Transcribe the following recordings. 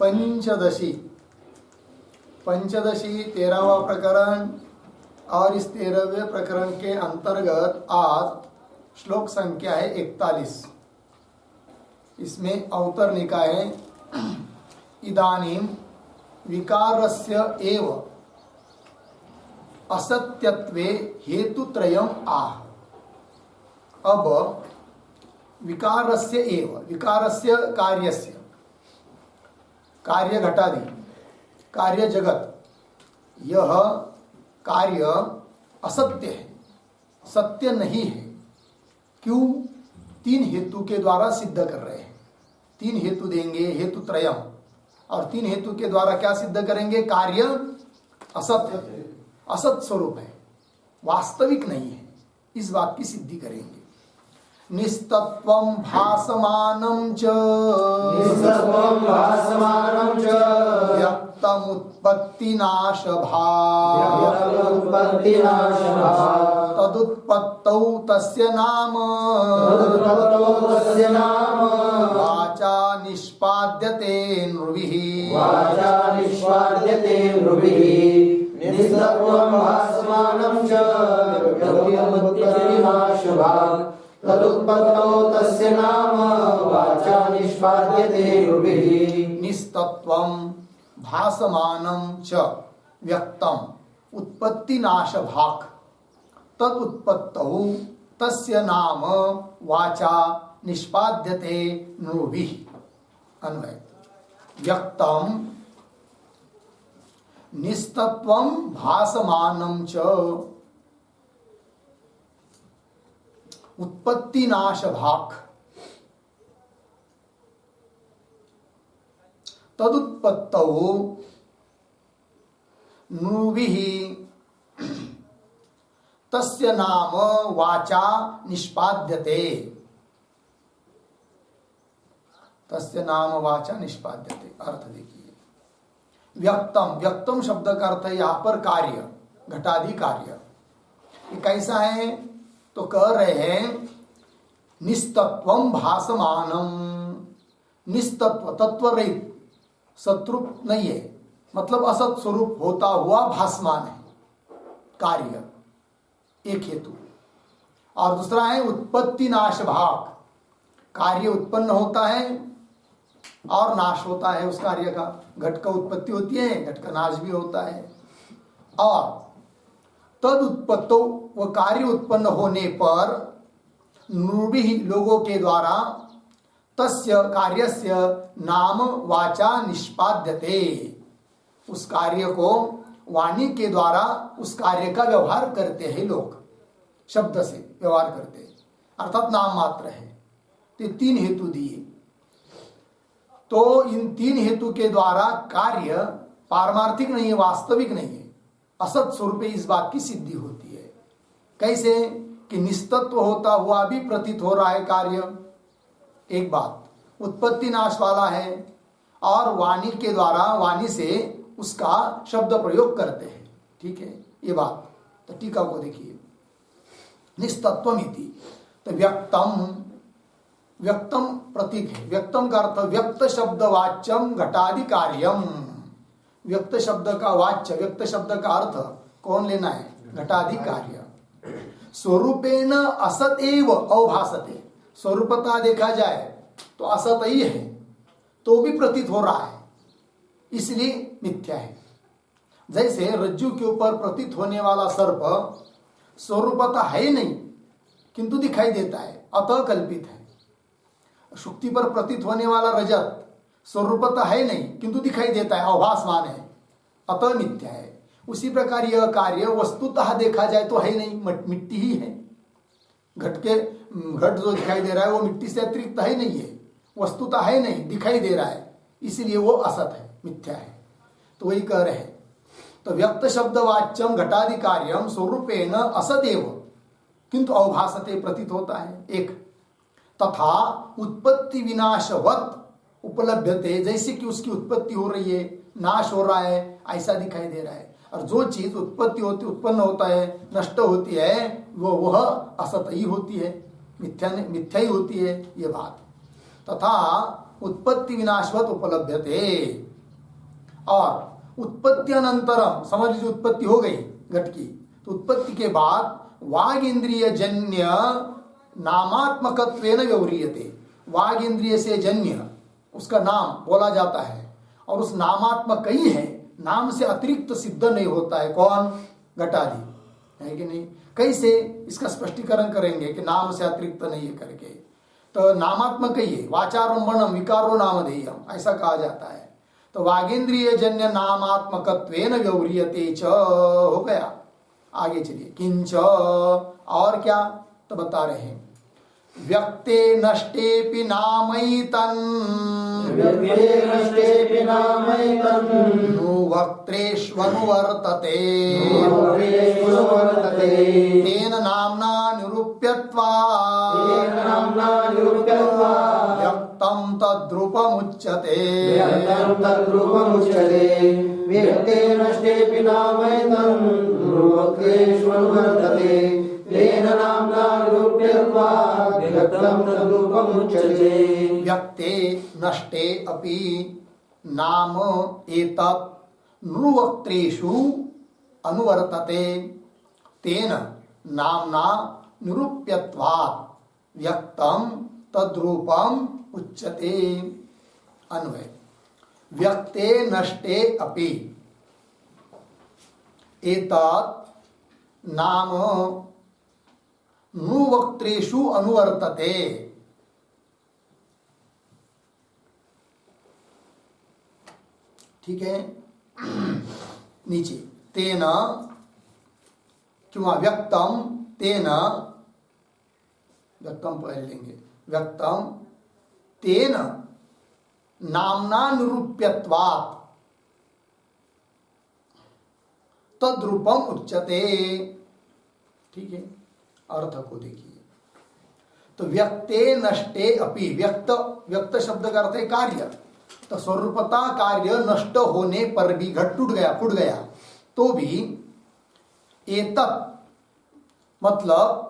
पंचदशी 13वां प्रकरण और इस 13वें प्रकरण के अंतर्गत आज श्लोक संख्या है 41। इसमें अवतरणिका है इदानीं विकारस्य एव असत्यत्वे हेतुत्रयम् आह। अब विकारस्य एव, विकारस्य कार्यस्य, कार्य घटादि, कार्य जगत, यह कार्य असत्य है, सत्य नहीं है। क्यों? 3 हेतु के द्वारा सिद्ध कर रहे हैं। 3 हेतु देंगे, हेतु त्रयम, और 3 हेतु के द्वारा क्या सिद्ध करेंगे? कार्य असत्य, असत स्वरूप है, वास्तविक नहीं है, इस बात की सिद्धि करेंगे। निस्तत्वं भासमानं च व्यक्तमुत्पत्तिनाशभावात् तदुत्पत्तौ तस्य नाम वाचा निष्पाद्यते नृभिः। निस्तत्वं भासमानं च व्यक्तमुत्पत्तिनाशभावात् तदुत्पत्तौ तस्य नाम वाचा निष्पाद्यते नृभिः। निस्तत्वं भासमानं च व्यक्तम उत्पत्तिनाशभाक् तदुत्पत्तौ तस्य नाम वाचा निष्पाद्यते नृभिः। अन्वय। व्यक्तम निस्तत्वं भासमानं च उत्पत्तिनाशभाक् तदुत्पत्तौ नृभिः तस्य नाम वाचा निष्पाद्यते। तस्य नाम वाचा निष्पाद्यते। अर्थ देखिए, व्यक्तम, व्यक्तम शब्द का अर्थ है यहाँ पर कार्य, घटादि कार्य। ये कैसा है? तो कह रहे हैं निस्तत्वं भासमानम। निस्तत्व, तत्व रहित, सत्रूप नहीं है, मतलब असत स्वरूप होता हुआ भासमान है कार्य, एक हेतु। और दूसरा है उत्पत्ति नाश भाग, कार्य उत्पन्न होता है और नाश होता है उस कार्य का। घट का उत्पत्ति होती है, घट का नाश भी होता है। और तद उत्पत्तो, वह कार्य उत्पन्न होने पर नृभिः, लोगों के द्वारा, तस्य कार्यस्य नाम वाचा निष्पाद्यते, उस कार्य को वाणी के द्वारा उस कार्य का व्यवहार करते हैं लोग, शब्द से व्यवहार करते हैं, अर्थात नाम मात्र है। तो 3 हेतु दिए, तो इन 3 हेतु के द्वारा कार्य पारमार्थिक नहीं है, वास्तविक नहीं है, असत स्वरूप, इस बात की सिद्धि होती है। कैसे? कि निस्तत्व होता हुआ भी प्रतीत हो रहा है कार्य, एक बात, उत्पत्ति नाश वाला है, और वाणी के द्वारा, वाणी से उसका शब्द प्रयोग करते हैं। ठीक है, ये बात। तो टीका को देखिए, निस्तत्वमिति, तो व्यक्तम, व्यक्तम प्रतीक है। व्यक्तम का अर्थ व्यक्त शब्द वाच्यम घटादि कार्यम। व्यक्त शब्द का वाच्य, व्यक्त शब्द का अर्थ कौन लेना है? घटादि कार्य। स्वरूपेण असत एव अवभासते, स्वरूपता देखा जाए तो असत ही है, तो भी प्रतीत हो रहा है, इसलिए मिथ्या है। जैसे रज्जु के ऊपर प्रतीत होने वाला सर्प स्वरूपता है नहीं, किंतु दिखाई देता है, अतः कल्पित है। शुक्ति पर प्रतीत होने वाला रजत स्वरूपता है नहीं, किंतु दिखाई देता है, अभासमान है, अतः मिथ्या है। उसी प्रकार यह कार्य वस्तुतः देखा जाए तो है नहीं, मिट्टी ही है। घट जो दिखाई दे रहा है वो मिट्टी से अतिरिक्त है नहीं है, वस्तुतः है नहीं, दिखाई दे रहा है, इसलिए वो असत है, मिथ्या है। तो वही कह रहे हैं। तो व्यक्त शब्द वाच्यम घटादि कार्यम स्वरूपेण असदेव किंतु अवभासते, प्रतीत होता है। एक तथा उत्पत्ति विनाशवत उपलब्धते, जैसे कि उसकी उत्पत्ति हो रही है, नाश हो रहा है, ऐसा दिखाई दे रहा है। और जो चीज उत्पत्ति होती, उत्पन्न होता है, नष्ट होती है, वह असत ही होती है, मिथ्या ही होती है, ये बात। तथा उत्पत्ति विनाशवत उपलभ्यते। और उत्पत्ति अनंतरम, समझ लीजिए उत्पत्ति हो गई घट की, तो उत्पत्ति के बाद वाग इंद्रिय जन्य नामात्मकत्वेन व्यवह्रियते। वाग इंद्रिय से जन्य उसका नाम बोला जाता है और उस नामात्मक ही है, नाम से अतिरिक्त सिद्ध नहीं होता है। कौन? घटादि, है कि नहीं? कैसे इसका स्पष्टीकरण करेंगे कि नाम से अतिरिक्त नहीं है करके। तो नामात्मक ही है, वाचारंभणम विकारो नामधेयम ऐसा कहा जाता है। तो वागेंद्रिय जन्य नामात्मकत्वेन व्यवह्रियते च हो गया। आगे चलिए, किंच और क्या, तो बता रहे हैं व्यक्ते नष्टेपि नामैतन् वक्त्रेष्वनुवर्तते तेन नाम्ना निरूप्यत्वात् व्यक्तं तद्रूपमुच्यते। व्यक्ते नष्टे अपि नाम एतत् नृवक्त्रेषु अनुवर्तते तेन नाम्ना निरूप्यत्वात् व्यक्तं तद्रूपम उच्यते। अन्वय, व्यक्ते नष्टे अपि एतत् नाम नृवक्त्रेषु अनुवर्तते। ठीक है, नीचे तेन क्यों व्यक्तम, तेन व्यक्तम पहले लेंगे, व्यक्तम तेन नामना निरूप्यत्वात् तद्रूपम उच्यते। ठीक है, अर्थ को देखिए। तो व्यक्ते नष्टे अपि, व्यक्त, व्यक्त शब्द का अर्थ है कार्य। तो स्वरूपता कार्य नष्ट होने पर भी, घट टूट गया, फूट गया, तो भी एतत् मतलब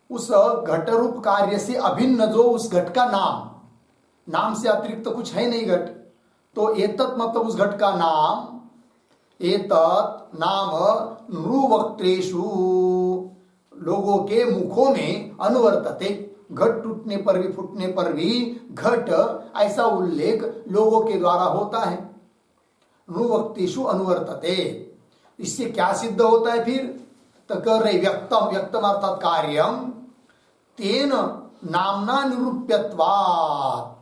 उस घट रूप कार्य से अभिन्न जो उस घट का नाम, नाम से अतिरिक्त तो कुछ है नहीं घट, तो एतत् मतलब उस घट का नाम, एतत् नाम नृवक्त्रेषु लोगों के मुखों में अनुवर्तते, घट टूटने पर भी, फूटने पर भी घट ऐसा उल्लेख लोगों के द्वारा होता है। नृवक्त्रेषु अनुवर्तते, इससे क्या सिद्ध होता है फिर? तो कर रहे व्यक्तम, व्यक्तम अर्थात कार्यम, तेन नामना निरूप्यत्वात्,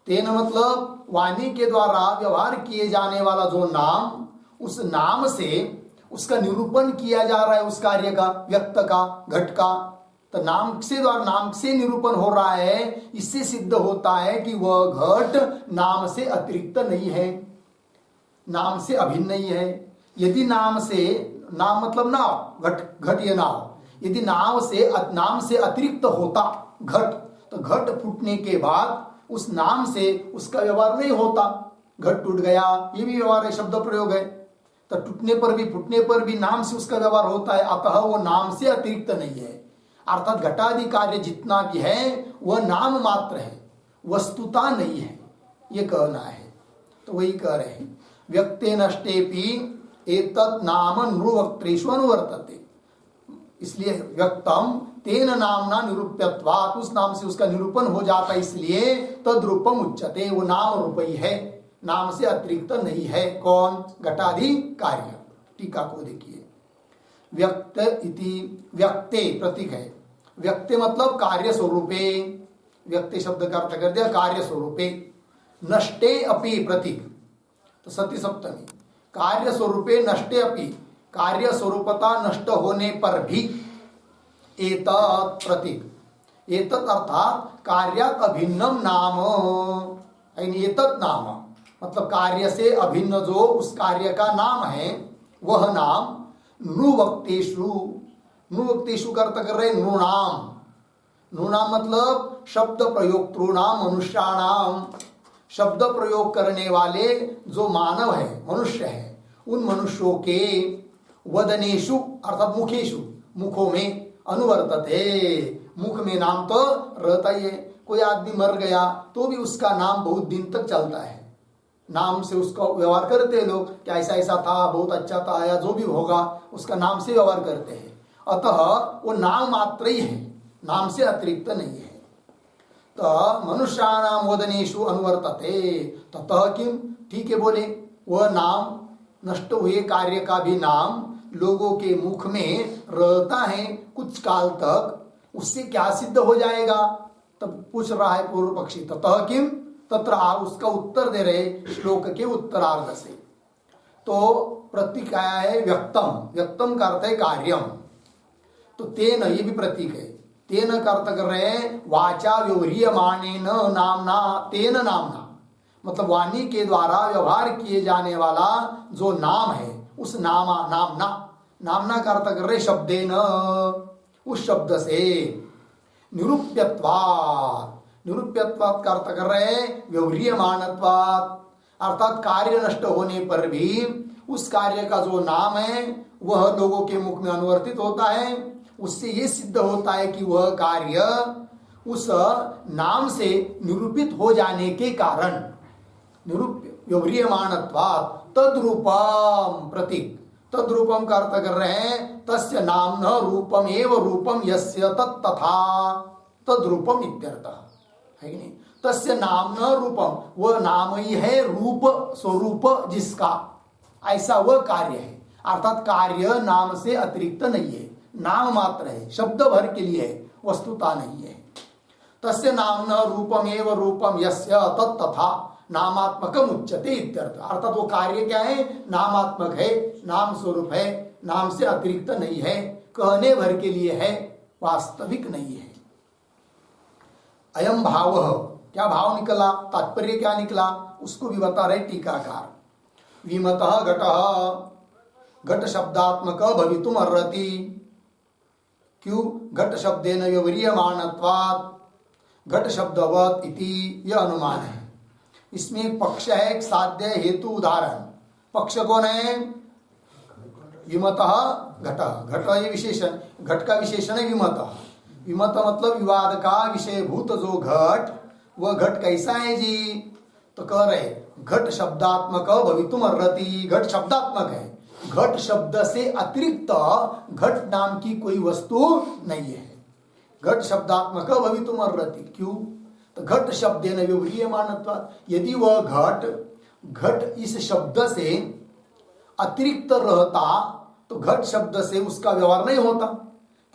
तेन मतलब वाणी के द्वारा व्यवहार किए जाने वाला जो नाम, उस नाम से उसका निरूपण किया जा रहा है, उस कार्य का, व्यक्त का, घट का। तो नाम से द्वारा, नाम से निरूपण हो रहा है, इससे सिद्ध होता है कि वह घट नाम से अतिरिक्त नहीं है, नाम से अभिन्न नहीं है। यदि नाम से, नाम मतलब नाव, घट, घट ये नाव, यदि नाम से अतिरिक्त होता घट, तो घट फूटने के बाद उस नाम से उसका व्यवहार नहीं होता, घट टूट गया, ये भी व्यवहार है, शब्द प्रयोग है। तो टूटने पर भी, फूटने पर भी नाम से उसका व्यवहार होता है, अतः वो नाम से अतिरिक्त नहीं है। अर्थात घटादि कार्य जितना भी है वह नाम मात्र है, वस्तुता नहीं है, ये कहना है। तो वही कह रहे हैं, व्यक्ते नष्टेपि एतत् नाम नृवक्त्रेषु अनुवर्तते, इसलिए व्यक्तम तेन नामना निरूप्यत्वात्, उस नाम से उसका निरूपण हो जाता है, इसलिए तद्रूपम उच्यते, वो नाम रूप ही है, नाम से अतिरिक्त नहीं है। कौन? घटादि कार्य। टीका को देखिए, व्यक्त इति, व्यक्ते प्रतीक है, व्यक्ते मतलब कार्य स्वरूपे, व्यक्ति शब्द का अर्थ कर दिया कार्य स्वरूपे। नष्टे अपि प्रतीक, तो सती सप्तमी, कार्य स्वरूपे नष्टे अपि, कार्य स्वरूपता नष्ट होने पर भी, एतत् प्रतीक, एतत् अर्थात कार्यात् अभिन्नम नाम, एतत् नाम मतलब कार्य से अभिन्न जो उस कार्य का नाम है, वह नाम नृवक्तेषु, नृवक्तेषु का अर्थ कर रहे नृणाम, नृणाम मतलब शब्द प्रयोक्तॄणाम मनुष्याणाम, शब्द प्रयोग करने वाले जो मानव है, मनुष्य है, उन मनुष्यों के वदनेषु अर्थात मुखेषु, मुखों में, अनुवर्तते, मुख में नाम तो रहता ही है, कोई आदमी मर गया तो भी उसका नाम बहुत दिन तक चलता है, नाम से उसका व्यवहार करते हैं लोग कि ऐसा ऐसा था, बहुत अच्छा था, या जो भी होगा उसका नाम से व्यवहार करते हैं। अतः वो नाम मात्र ही है, नाम से अतिरिक्त नहीं है। तो मनुष्याणाम वदनेषु अनुवर्तते ततः किम, ठीक है बोले, वह नाम नष्ट हुए कार्य का भी नाम लोगों के मुख में रहता है कुछ काल तक, उससे क्या सिद्ध हो जाएगा? तब पूछ रहा है पूर्व पक्षी, ततः किम, तत्र उसका उत्तर दे रहे श्लोक के उत्तरार्ध से। तो प्रतीक आया है व्यक्तम, व्यक्तम का अर्थ है कार्यम, तो तेन, ये भी प्रतीक है, तेन का अर्थ कर रहे हैं वाचा व्यवह्रियमाणेन नामना, तेन नामना, मतलब वाणी के द्वारा व्यवहार किए जाने वाला जो नाम है उस नामा, नामना, नामना का अर्थ कर रहे शब्देन, उस शब्द से, निरूप्यत्वात्, निरूप्यत्वात् का अर्थ कर रहे हैं व्यवह्रियमाणत्वात्, अर्थात कार्य नष्ट होने पर भी उस कार्य का जो नाम है वह लोगों के मुख में अनुवर्तित होता है, उससे ये सिद्ध होता है कि वह कार्य उस नाम से निरूपित हो जाने के कारण, निरूप्य व्यवह्रियमाणत्वात् तद्रूपम, प्रतीक, तद्रूपम का अर्थ कर रहे हैं तस्य नाम न रूपम एव रूपम यस्य तत्तथा, तद्रूपम इत्यर्थः है कि नहीं? तस्य नाम न रूपम, वह नाम ही है रूप, स्वरूप जिसका, ऐसा वह कार्य है, अर्थात कार्य नाम से अतिरिक्त नहीं है, नाम मात्र है, शब्द भर के लिए है, वस्तुता नहीं है। तस्य नाम न रूपम एव रूपम यस्य तत्तथा नामात्मकम उच्यते इत्यर्थ, अर्थात वो कार्य क्या है? नामात्मक है, नाम स्वरूप है, नाम से अतिरिक्त नहीं है, कहने भर के लिए है, वास्तविक नहीं है। अयम भाव, क्या भाव निकला, तात्पर्य क्या निकला, उसको भी बता रहे टीकाकार। विमतः घटः, घट शब्दात्मक भवितुम अर्हति, क्यों? घट शब्देन व्यवह्रियमाणत्वात्, घट शब्दवत् इति यह अनुमान है। इसमें पक्ष है एक साध्य हेतु उदाहरण, पक्ष कौन है? विमतः घट, घट ये विशेषण, घट का विशेषण है विमतः, विमत मतलब विवाद का विषयभूत जो घट, वह घट कैसा है जी? तो कह रहे घट शब्दात्मक भवितुम अर्हति, घट शब्दात्मक है, घट शब्द से अतिरिक्त घट नाम की कोई वस्तु नहीं है, घट शब्दात्मक भवितुम अर्हति, क्यों? तो घट शब्देन व्यवह्रियमाणत्वात्, यदि वह घट, घट इस शब्द से अतिरिक्त रहता तो घट शब्द से उसका व्यवहार नहीं होता,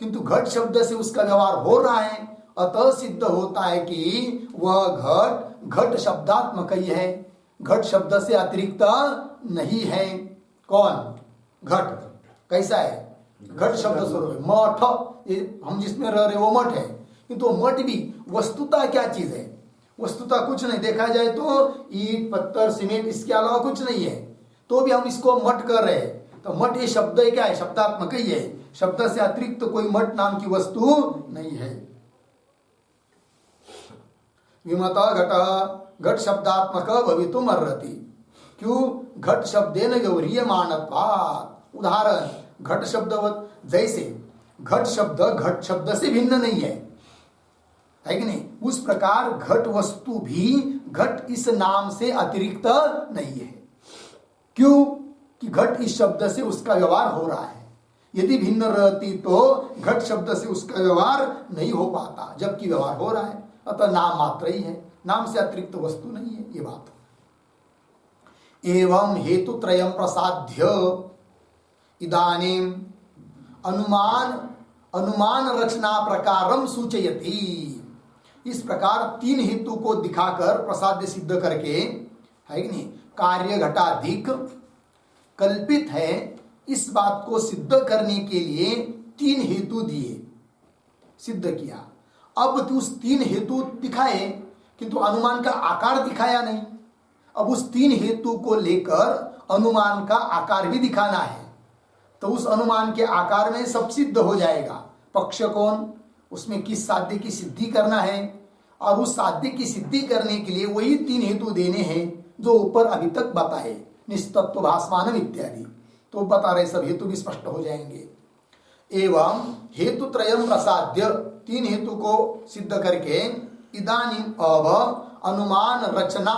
किंतु घट शब्द से उसका व्यवहार हो रहा है, अतः सिद्ध होता है कि वह घट घट शब्दात्मक ही है, घट शब्द से अतिरिक्त नहीं है। कौन? घट कैसा है? घट शब्द स्वरूप है, मठ, ये हम जिसमें रह रहे वो मठ है, किंतु तो मठ भी वस्तुता क्या चीज है? वस्तुता कुछ नहीं, देखा जाए तो ईट पत्थर सीमेंट, इसके अलावा कुछ नहीं है, तो भी हम इसको मठ कर रहे हैं। तो मठ ये शब्द है, क्या है? शब्दात्मक ही है, शब्द से अतिरिक्त तो कोई मठ नाम की वस्तु नहीं है। विमता घट, घट शब्दात्मक भवितुम अर्हति, क्यों? घट शब्देन व्यवह्रियमाणत्वात्, उदाहरण घट शब्दवत, जैसे घट शब्द से भिन्न नहीं है कि नहीं, उस प्रकार घट वस्तु भी घट इस नाम से अतिरिक्त नहीं है। क्यों? कि घट इस शब्द से उसका व्यवहार हो रहा है, यदि भिन्न रहती तो घट शब्द से उसका व्यवहार नहीं हो पाता, जबकि व्यवहार हो रहा है, अतः नाम मात्र ही है, नाम से अतिरिक्त वस्तु नहीं है, ये बात। एवं हेतु त्रयम प्रसाद्य इदानीम अनुमान रचना प्रकारम सूचयति, इस प्रकार तीन हेतु को दिखाकर प्रसाद्य सिद्ध करके, है कि नहीं, कार्य घटाधिक कल्पित है, इस बात को सिद्ध करने के लिए तीन हेतु दिए, सिद्ध किया। अब तो उस तीन हेतु दिखाए किंतु अनुमान का आकार दिखाया नहीं, अब उस तीन हेतु को लेकर अनुमान का आकार भी दिखाना है, तो उस अनुमान के आकार में सब सिद्ध हो जाएगा। पक्ष कौन, उसमें किस साध्य की सिद्धि करना है, और उस साध्य की सिद्धि करने के लिए वही तीन हेतु देने हैं जो ऊपर अभी तक बताए, निस्तत्व भासमान इत्यादि, तो बता रहे सब हेतु भी स्पष्ट हो जाएंगे। एवं हेतु त्रयम प्रसाद्य, तीन हेतु को सिद्ध करके इदानीम अब अनुमान रचना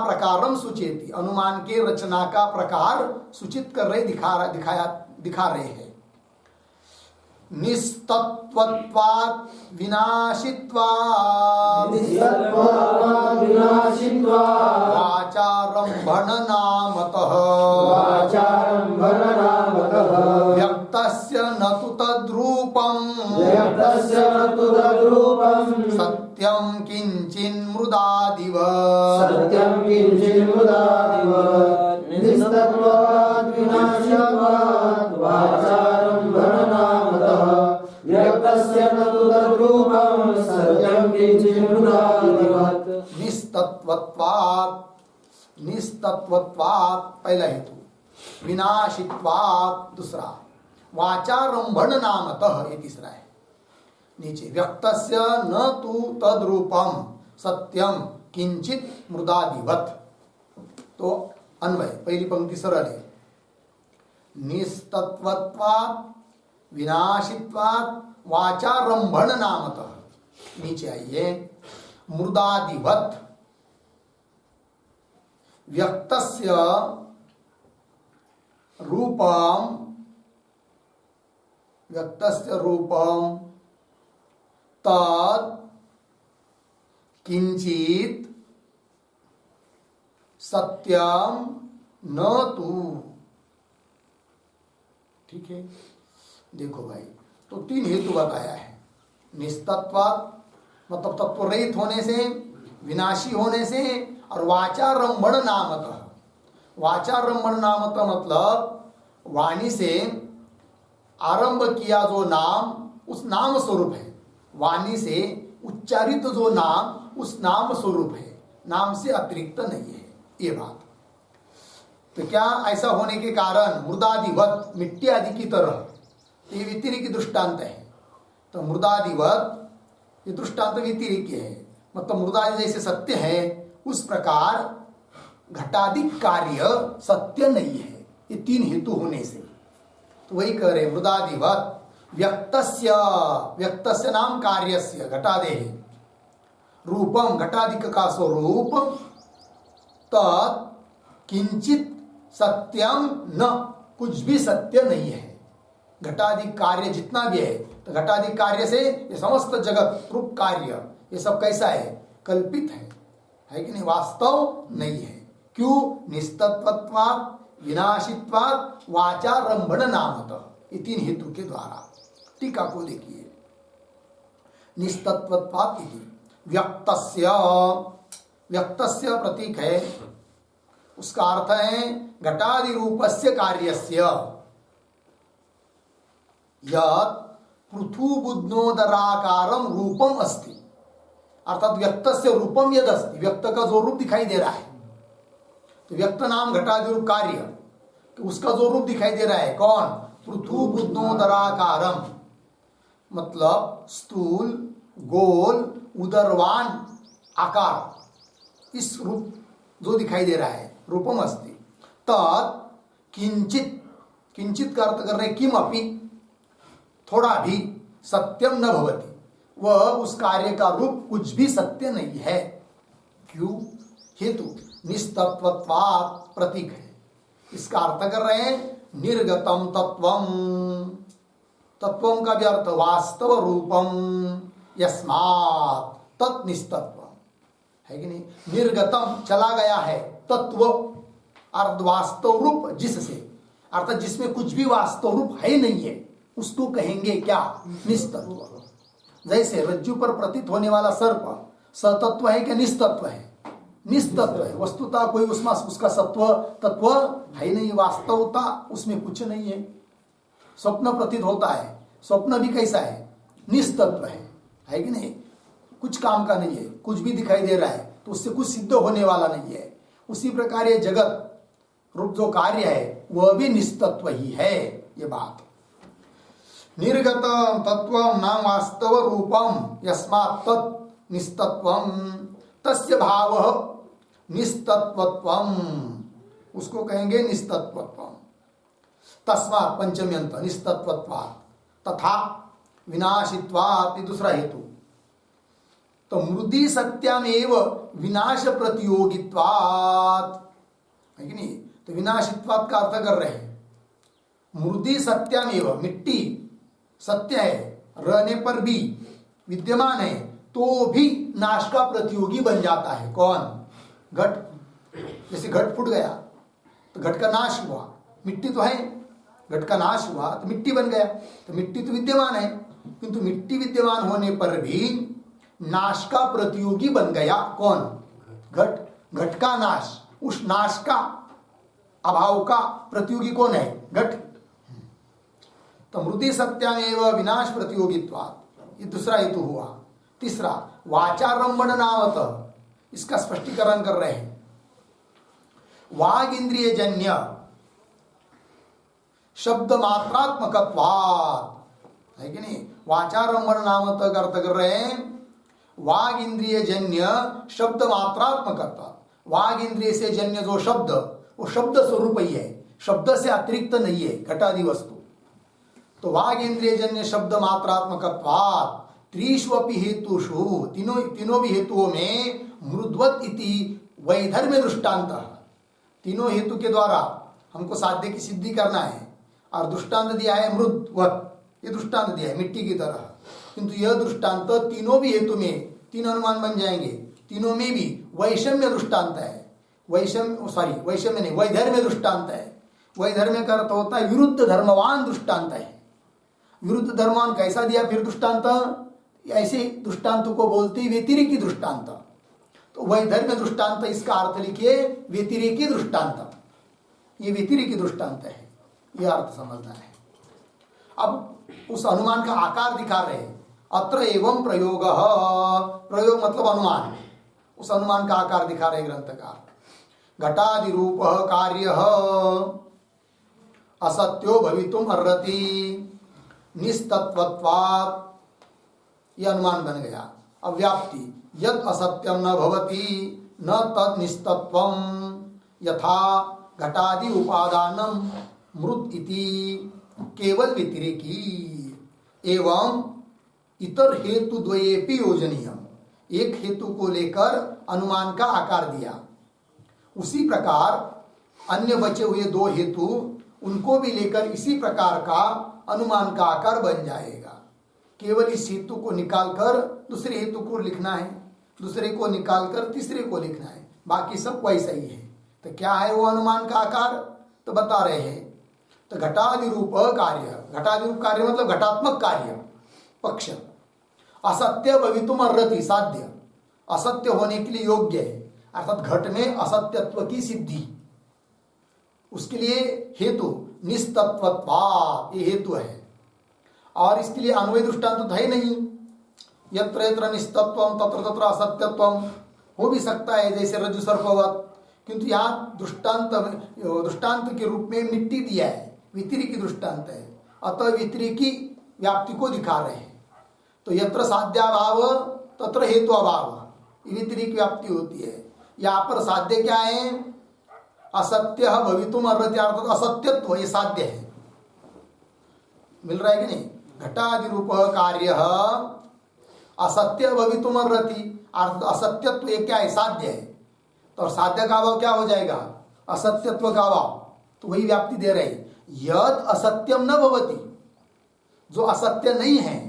प्रकारम सूचेति, अनुमान के रचना का प्रकार सूचित कर रहे दिखा रहे हैं। निस्तत्वत्वात् विनाशित्वात् वाचारंभण नामतः व्यक्तस्य न तु तद्रूपं सत्यं किंचिन्मृदादिव निस्तत्वत्वात् पहला हेतु, विनाशित्वात् दूसरा, वाचारंभण नामतः ये तीसरा है। नीचे व्यक्तस्य न तु तद्रूपम सत्यम किंचित मृदादिवत। तो अन्वय पहली पंक्ति सरल है। निस्तत्वत्वात् विनाशित्वात् वाचारंभण नामतः। नीचे आइए, मृदादिवत व्यक्तस्य रूपम तत् किंचित सत्यम न तु। ठीक है, देखो भाई, तो तीन हेतु बताया है। निस्तत्वात् मतलब तत्व रहित होने से, विनाशी होने से, और वाचारंभण नामतः। वाचारंभण नामतः मतलब वाणी से आरंभ किया जो नाम उस नाम स्वरूप है। वाणी से उच्चारित जो नाम उस नाम स्वरूप है, नाम से अतिरिक्त नहीं है, ये बात। तो क्या ऐसा होने के कारण मृदादिवत, मिट्टी आदि की तरह, ये व्यतिरिक्त दृष्टांत है। तो मृदादिवत ये दृष्टांत व्यतिरिक्त है, मतलब मृदादि जैसे सत्य है उस प्रकार घटादि कार्य सत्य नहीं है। ये तीन हेतु होने से तो वही कह रहे, मृदादिवत व्यक्तस्य नाम कार्यस्य घटादेः रूपम, घटादिक का स्वरूप, तत् किंचित सत्यम न, कुछ भी सत्य नहीं है। घटादि कार्य जितना भी है, तो घटादि कार्य से ये समस्त जगत रूप कार्य ये सब कैसा है? कल्पित है कि नहीं? वास्तव नहीं है। क्यों? निस्तत्वत्वात् विनाशित्वात् वाचारंभण नामतः। ये तीन हेतु के द्वारा। टीका को देखिए, निस्तत्वत्वात् इति व्यक्तस्य, व्यक्तस्य प्रतीक है, उसका अर्थ है घटादि रूपस्य कार्यस्य यत् पृथुबुद्धोदराकारम रूपम अस्ति। अर्थात व्यक्तस्य रूपम यद अस्ति, व्यक्त का जो रूप दिखाई दे रहा है, तो व्यक्त नाम घटादि रूप कार्य, तो उसका जो रूप दिखाई दे रहा है कौन? पृथुबुद्धोदराकारम, मतलब स्थूल, गोल, उदरवान आकार, इस रूप जो दिखाई दे रहा है रूपम अस्ति। तत् किंचित, किंचित का अर्थ कर रहे किम अपि, थोड़ा भी, सत्यम न भवति, वह उस कार्य का रूप कुछ भी सत्य नहीं है। क्यों? हेतु निस्तत्वत्वात् प्रतीक है। इसका अर्थ कर रहे हैं निर्गतम तत्वम, तत्वम का भी अर्थ वास्तव रूपम, यस्मात् तत् निस्तत्व है कि नहीं? निर्गतम चला गया है, तत्व अर्थ वास्तव रूप जिससे, अर्थात जिसमें कुछ भी वास्तव रूप है नहीं है, उसको कहेंगे क्या? निस्तत्व। जैसे रज्जु पर प्रतीत होने वाला सर्प सतत्व है क्या निस्तत्व है? निस्तत्व है। वस्तुतः कोई उसमें उसका सत्व तत्व है नहीं, वास्तवता उसमें कुछ नहीं है। स्वप्न प्रतीत होता है, स्वप्न भी कैसा है? निस्तत्व है कि नहीं? कुछ काम का नहीं है, कुछ भी दिखाई दे रहा है तो उससे कुछ सिद्ध होने वाला नहीं है। उसी प्रकार ये जगत रूप जो कार्य है वह भी निस्तत्व ही है। ये बात निर्गत तत्व नाम वास्तव रूपम यस्मात् तत् निस्तत्वम तस्य भावः निस्तत्वत्वम, उसको कहेंगे निस्तत्वत्वम। तस्मात् पंचमी अंत निस्तत्वत्वात् तथा विनाशित्वात्, दूसरा हेतु तो मृदी सत्यामेव विनाश प्रतियोगित्वात्, है कि नहीं? तो विनाशित्वात् का अर्थ कर रहे हैं। मृदी सत्यामेव, मिट्टी सत्य है, रहने पर भी विद्यमान है, तो भी नाश का प्रतियोगी बन जाता है। कौन? घट। जैसे घट फूट गया तो घट का नाश हुआ, मिट्टी तो है, घट का नाश हुआ तो मिट्टी बन गया। तो मिट्टी तो विद्यमान है, किंतु मिट्टी विद्यमान होने पर भी नाश का प्रतियोगी बन गया। कौन? घट। घट का नाश, उस नाश का अभाव का प्रतियोगी कौन है? घट। तो मृति सत्यामेव विनाश प्रतियोगित्वात्, ये दूसरा हेतु हुआ। तीसरा वाचारंभण नावत, इसका स्पष्टीकरण कर रहे हैं। वाग इंद्रिय जन्य शब्द मात्रात्मकत्वात्, है कि नहीं? वाचारंभण नामत का अर्थ कर रहे हैं वाग इंद्रिय जन्य शब्द मात्रात्मकत्वात्। वाग इंद्रिय से जन्य जो शब्द, वो शब्द स्वरूप ही है, शब्द से अतिरिक्त नहीं है घटादि वस्तु। तो वाग इंद्रिय जन्य शब्द मात्रात्मकत्वात् त्रिष्वपि हेतुषु, तीनों भी हेतुओं में मृद्वत इति वैधर्म्य दृष्टांत, तीनों हेतु के द्वारा हमको साध्य की सिद्धि करना है, और दृष्टांत दिया है मृद्वत, ये दृष्टांत दिया है मिट्टी की तरह। किंतु यह दृष्टांत तीनों भी हेतु में तीन अनुमान बन जाएंगे, तीनों में भी वैषम्य दृष्टांत है। वैषम्य नहीं, वैधर्म्य दृष्टांत है। वैधर्म्य का अर्थ होता है विरुद्ध धर्मवान दृष्टांत है। विरुद्ध धर्मवान कैसा दिया फिर दृष्टांत? ऐसे दृष्टांत को बोलते ही व्यतिरेकी दृष्टांत। तो वैधर्म्य दृष्टांत, इसका अर्थ लिखिए व्यतिरेकी दृष्टांत। ये व्यतिरेकी दृष्टांत है, यह अर्थ समझना है। अब उस अनुमान का आकार दिखा रहे हैं। अत्र एवं प्रयोग, प्रयोग मतलब अनुमान, उस अनुमान का आकार दिखा रहे ग्रंथकार। घटादि रूप कार्य असत्यो भवितुम अर्हति निस्तत्वत्वात्, यह अनुमान बन गया। अव्याप्ति, यत् असत्यम न भवति न तत् निस्तत्वम यथा घटादि उपादानम मृत इति केवल व्यतिरेकी एवं इतर हेतु द्वयेपि योजनीयम, एक हेतु को लेकर अनुमान का आकार दिया, उसी प्रकार अन्य बचे हुए दो हेतु, उनको भी लेकर इसी प्रकार का अनुमान का आकार बन जाएगा। केवल इस हेतु को निकालकर दूसरे हेतु को लिखना है, दूसरे को निकालकर तीसरे को लिखना है, बाकी सब वैसा ही है। तो क्या है वो अनुमान का आकार? तो बता रहे हैं। तो घटादि रूप कार्य, घटादि रूप कार्य मतलब घटात्मक कार्य पक्ष, असत्य भवितुम अर्हति, साध्य, असत्य होने के लिए योग्य है, अर्थात घट में असत्यत्व की सिद्धि, उसके लिए हेतु निस्तत्वत्वात्, ये हेतु है। और इसके लिए अन्वय दृष्टांत तो है नहीं, यत्र यत्र निस्तत्वम तत्र तत्र असत्यत्वम, हो भी सकता है जैसे रज्जु सर्पवत, किंतु यहाँ दृष्टांत के रूप में मिट्टी दिया है, व्यतिरेकी दृष्टांत है, अतः व्यतिरेकी व्याप्ति को दिखा रहे हैं। तो यत्र साध्याभाव तत्र हेतु अभाव, व्यतिरेकी व्याप्ति होती है। यहाँ पर साध्य क्या है? असत्य भवितुम अर्हति, अर्थात असत्यत्व, ये साध्य है। मिल रहा है कि नहीं? घटादि रूप कार्य असत्य भवितुम अर्हति, अर्थात असत्यत्व ये क्या है? साध्य है। तो साध्य का अभाव क्या हो जाएगा? असत्यत्व का अभाव। तो वही व्याप्ति दे रहे, यद असत्यम न भवति, जो असत्य नहीं है,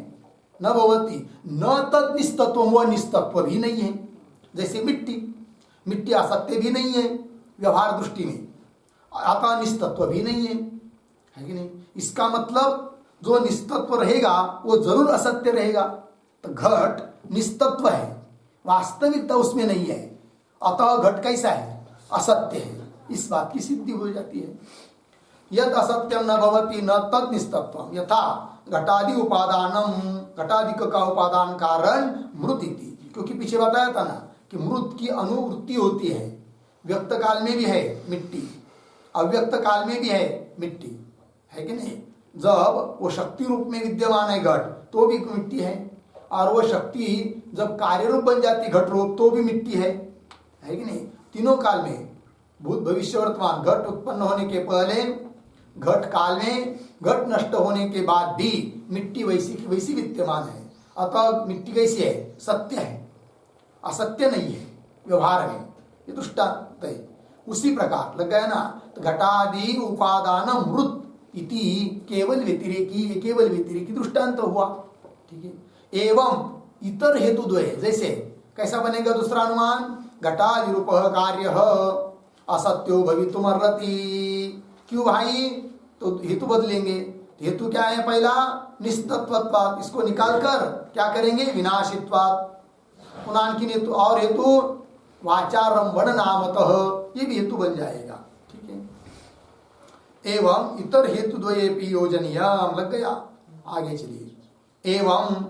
न भवति न तद निस्तत्व, वह निस्तत्व भी नहीं है। जैसे मिट्टी, मिट्टी असत्य भी नहीं है व्यवहार दृष्टि में, अतः निस्तत्व भी नहीं है कि नहीं? इसका मतलब जो निस्तत्व रहेगा वो जरूर असत्य रहेगा। तो घट निस्तत्व है, वास्तविकता उसमें नहीं है, अतः घट कैसा है? असत्य है। इस बात की सिद्धि हो जाती है। यद असत्यम न भवति न तद निस्तत्वम यथा घटादि उपादानम, घटादि का उपादान कारण मृत इति, क्योंकि पीछे बताया था ना कि मृत की अनुवृत्ति होती है, व्यक्त काल में भी है मिट्टी, अव्यक्त काल में भी है मिट्टी, है कि नहीं? जब वो शक्ति रूप में विद्यमान है घट, तो भी मिट्टी है, और वो शक्ति जब कार्य रूप बन जाती घट रूप, तो भी मिट्टी है कि नहीं? तीनों काल में, भूत भविष्य वर्तमान, घट उत्पन्न होने के पहले, घट काल में, घट नष्ट होने के बाद भी मिट्टी वैसी की वैसी विद्यमान है। अतः मिट्टी कैसी है? सत्य है, असत्य नहीं है व्यवहार में, ये दृष्टांत है। उसी प्रकार लग गया ना, तो घटादि उपादान मृत इति केवल व्यतिरेकी, ये केवल व्यतिरेकी दृष्टांत हुआ। ठीक है। एवं इतर हेतु द्वय, जैसे कैसा बनेगा दूसरा अनुमान, घटादि रूप कार्य असत्यो भवितुमर्हति। क्यों भाई, तो हेतु बदलेंगे। हेतु क्या है, पहला निस्तत्वत्वात्, इसको निकालकर क्या करेंगे, विनाशित्वात्। पुनः की हेतु और हेतु वाचारंभण नामतः, ये भी हेतु बन जाएगा। ठीक है। एवं इतर हेतु द्वयेपि योजनीयम्, लग गया। आगे चलिए। एवं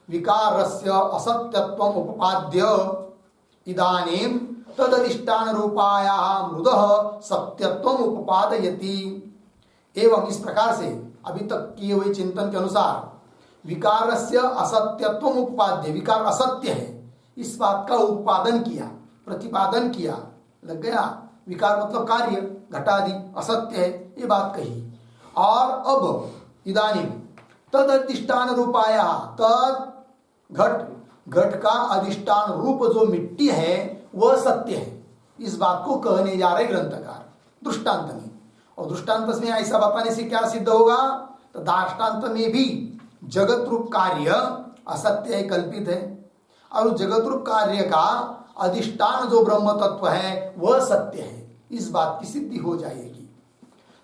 विकारस्य असत्यत्वम् उपपाद्य इदानीं तदधिष्ठान रूपायाः मृदः सत्यत्वम् उपपादयति। एवं इस प्रकार से अभी तक किए हुए चिंतन के अनुसार विकारस्य असत्यत्वम् उपपाद्य, विकार असत्य है इस बात का उत्पादन किया, प्रतिपादन किया, लग गया। विकार मतलब कार्य, घटादि असत्य है ये बात कही। और अब इदानीं तद अधिष्ठान रूपाया, तद घट का अधिष्ठान रूप जो मिट्टी है वह सत्य है, इस बात को कहने जा रहे ग्रंथकार दृष्टांत में। और दृष्टांत में ऐसा बताने से क्या सिद्ध होगा, तो दार्ष्टान्त में भी जगत रूप कार्य असत्य है, कल्पित है, और जगत रूप कार्य का अधिष्ठान जो ब्रह्म तत्व है वह सत्य है, इस बात की सिद्धि हो जाएगी।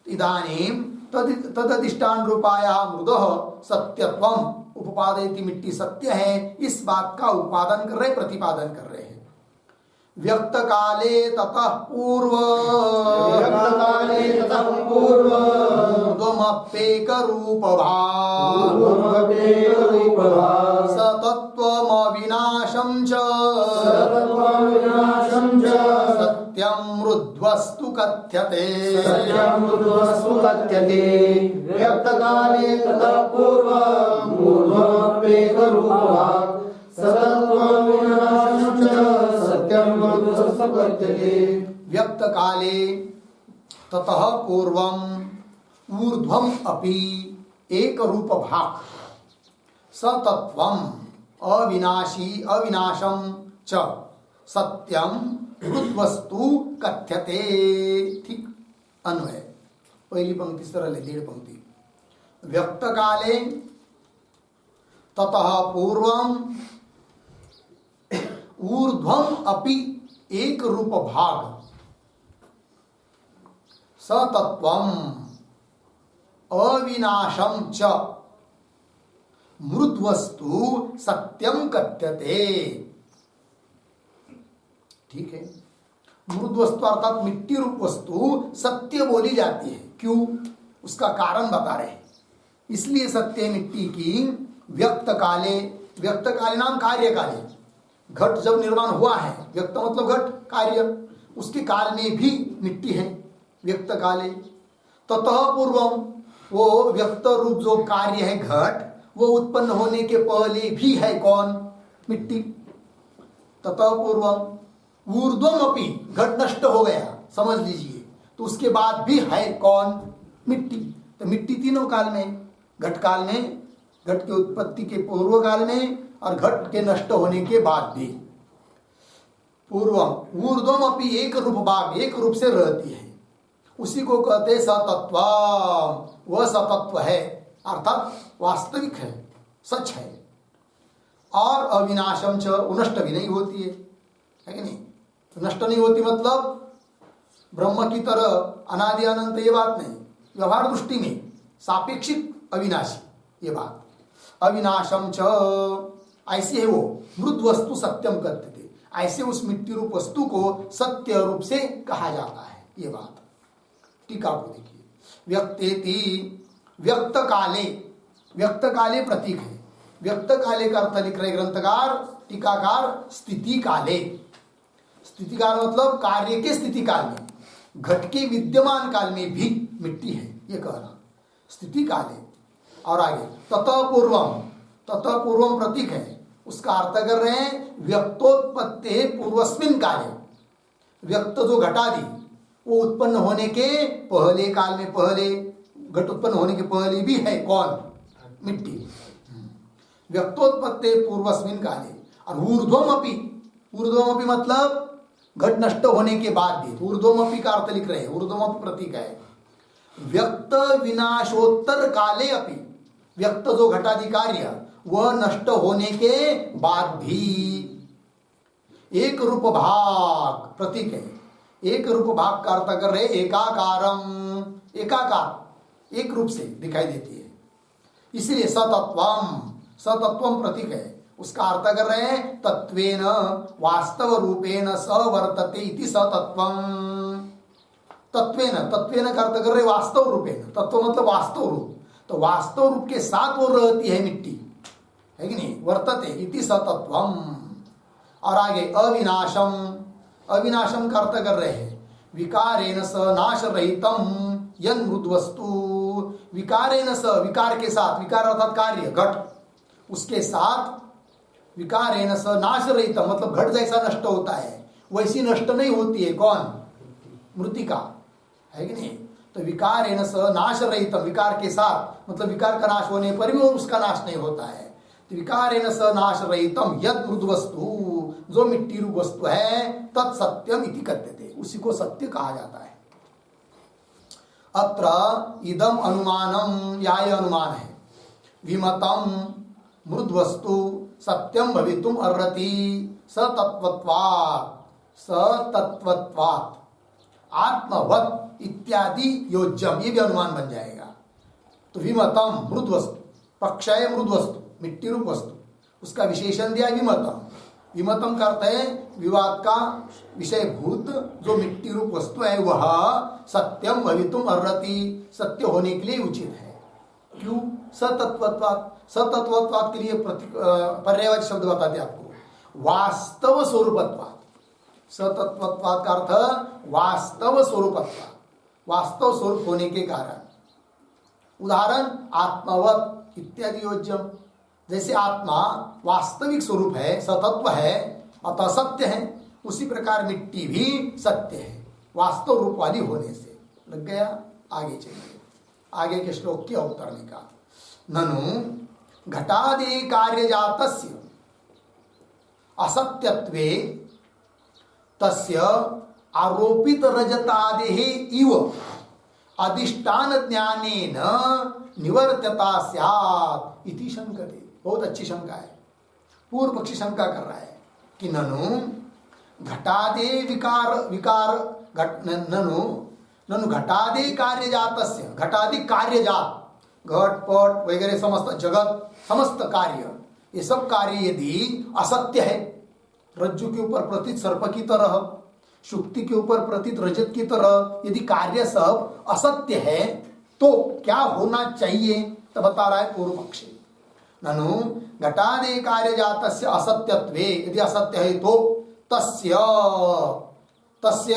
इदानीं तदधिष्ठान रूपाया मृदः सत्यत्वम् उपपादयति, मिट्टी सत्य है, इस बात का उत्पादन कर रहे, प्रतिपादन कर रहे हैं। व्यक्त काले ततः पूर्व ऊर्ध्वमप्येक रूप भाव सतत्वमविनाशं च सत्यं मृद्वस्तु कथ्यते। व्यक्त काले ततः पूर्वम् ऊर्ध्वमप्येक रूप भाव सतत्वमविनाशं च सत्यं मृद्वस्तु कथ्यते। व्यक्त काले ततः पूर्वम् ऊर्ध्वम् अपि एक रूप भाग सतत्वम् अविनाशी अविनाशम च सत्यम मृद्वस्तु कथ्यते। ठीक अन्वय, पहली पंक्ति सरल है, 1.5 पंक्ति। व्यक्त काले ततः पूर्वम् ऊर्ध्वम् अपि एक रूप भाग सतत्वम् अविनाशम च मृद्वस्तु सत्यम कथ्यते। ठीक है। मृद्वस्तु अर्थात मिट्टी रूप वस्तु सत्य बोली जाती है, क्यों, उसका कारण बता रहे हैं। इसलिए सत्य मिट्टी की व्यक्त काले, व्यक्त काले नाम कार्य काले, घट जब निर्माण हुआ है, व्यक्त मतलब घट कार्य, उसके काल में भी मिट्टी है व्यक्त काले। ततः पूर्वम, वो व्यक्त रूप जो कार्य है घट, वो उत्पन्न होने के पहले भी है कौन, मिट्टी। ततः पूर्वम ऊर्ध्वम अपि, घट नष्ट हो गया समझ लीजिए, तो उसके बाद भी है कौन, मिट्टी। तो मिट्टी तीनों काल में, घट काल में, घट की उत्पत्ति के पूर्व काल में, और घट के नष्ट होने के बाद भी। पूर्वम ऊर्ध्वम अपि एक रूप भाग, एक रूप से रहती है, उसी को कहते सतत्व। वह सतत्व है अर्थात वास्तविक है, सच है। और अविनाशम च, नष्ट भी नहीं होती है कि नहीं। तो नष्ट नहीं होती मतलब ब्रह्म की तरह अनादि अनंत, ये बात नहीं। व्यवहार दृष्टि में सापेक्षिक अविनाशी, ये बात। अविनाशम च, ऐसे है वो मृद वस्तु सत्यम कहते थे, ऐसे उस मिट्टी रूप वस्तु को सत्य रूप से कहा जाता है, ये बात। टीका को देखिए। व्यक्तेति, व्यक्त काले, व्यक्त काले प्रतीक है। व्यक्त काले का अर्थ लिख रहे ग्रंथकार टीकाकार स्थिति काले। स्थिति काल मतलब कार्य के स्थिति काल में, घट के विद्यमान काल में भी मिट्टी है, ये कहना स्थिति काले। और आगे ततः पूर्वम, ततः पूर्वम प्रतीक है, उसका अर्थ कर रहे हैं व्यक्तोत्पत्ति पूर्वस्मिन काले। व्यक्त जो घटादि वो उत्पन्न होने के पहले काल में, पहले घट उत्पन्न होने के पहले भी है कौन, मिट्टी। व्यक्तोत्पत्ति पूर्वस्मिन काले। और ऊर्ध्वम अपि, ऊर्ध्वमपि मतलब घट नष्ट होने के बाद भी। ऊर्ध्वमपि का अर्थ लिख रहे हैं, ऊर्ध्वमपि प्रतीक है। व्यक्त विनाशोत्तर काले अपि, व्यक्त जो घटादि कार्य वह नष्ट होने के बाद भी एक रूप भाग प्रतीक है। एक रूप भाग का अर्थ कर रहे एकाकारम, एकाकार एक रूप से दिखाई देती है, इसलिए सतत्वम, सतत्वम प्रतीक है। उसका अर्थ कर रहे हैं तत्वेन वास्तव रूपेण सवर्तते इति सतत्वम। तत्वेन, तत्वेन का अर्थ कर रहे वास्तव रूपेण, तत्व मतलब वास्तव रूप, तो वास्तव रूप के साथ वो रहती है मिट्टी, है कि नहीं, वर्तते इति सतत्वम। और आगे अविनाशम, अविनाशम का अर्थ कर रहे हैं विकारेण स नाश रहितम यन मृद वस्तु, विकारेण स, विकार के साथ, विकार अर्थात कार्य घट, उसके साथ विकारेण स नाश रहितम मतलब घट जैसा नष्ट होता है वैसी नष्ट नहीं होती है। कौन? मृतिका, है कि नहीं। तो विकारेण स नाश रहितम, विकार के साथ मतलब विकार का नाश होने पर भी उसका नाश नहीं होता है। तो विकारेण स नाश रहितम यद मृद वस्तु, जो मिट्टी रूप वस्तु है, तत्सत्यम इति कथ्यते, उसी को सत्य कहा जाता है। अत्र इदम अनुमानम, यह अनुमान है, विमतम मृद वस्तु सत्यम भवितुम अर्हति सतत्वत्वात्, सतत्वत्वात् आत्मवत् इत्यादि योज्यम, ये भी अनुमान बन जाएगा। तो विमतम मृद वस्तु, पक्षय मृद वस्तु मिट्टी रूप वस्तु, उसका विशेषण दिया विमतम। विमतम का अर्थ है विवाद का विषय भूत जो मिट्टी रूप वस्तु है वह सत्यम भवितुम अर्हति, सत्य होने के लिए उचित है। क्यों? सतत्वत्वात्, सतत्वत्वात् के लिए पर्यायवाची शब्द बताते आपको, वास्तव स्वरूपत्वात्। सतत्वत्वात् का अर्थ वास्तव स्वरूपत्वात्, वास्तव स्वरूप होने के कारण। उदाहरण आत्मवत् इत्यादि योज्यम, जैसे आत्मा वास्तविक स्वरूप है, सतत्व है, अतः सत्य है, उसी प्रकार मिट्टी भी सत्य है वास्तव रूप वाली होने से। लग गया? आगे चलिए, आगे के श्लोक की अवतरणिका। ननु घटादि कार्यजातस्य असत्यत्वे तस्य आरोपित रजतादेः इव अधिष्ठान ज्ञानेन निवर्त्यता स्यात् इति शंकते। बहुत अच्छी शंका है। पूर्व पक्षी शंका कर रहा है कि ननु घटादे ननु घटादे कार्यजातस्य, घटादि कार्यजात, घट पट वगैरह समस्त जगत, समस्त कार्य, ये सब कार्य यदि असत्य है, रज्जु के ऊपर प्रतीत सर्प की तरह, शुक्ति के ऊपर प्रतीत रजत की तरह यदि कार्य सब असत्य है तो क्या होना चाहिए? तो बता रहा है पूर्व पक्षी, ननु घटादि कार्यजातस्य असत्यत्वे, यदि असत्य है तो तस्य, तस्य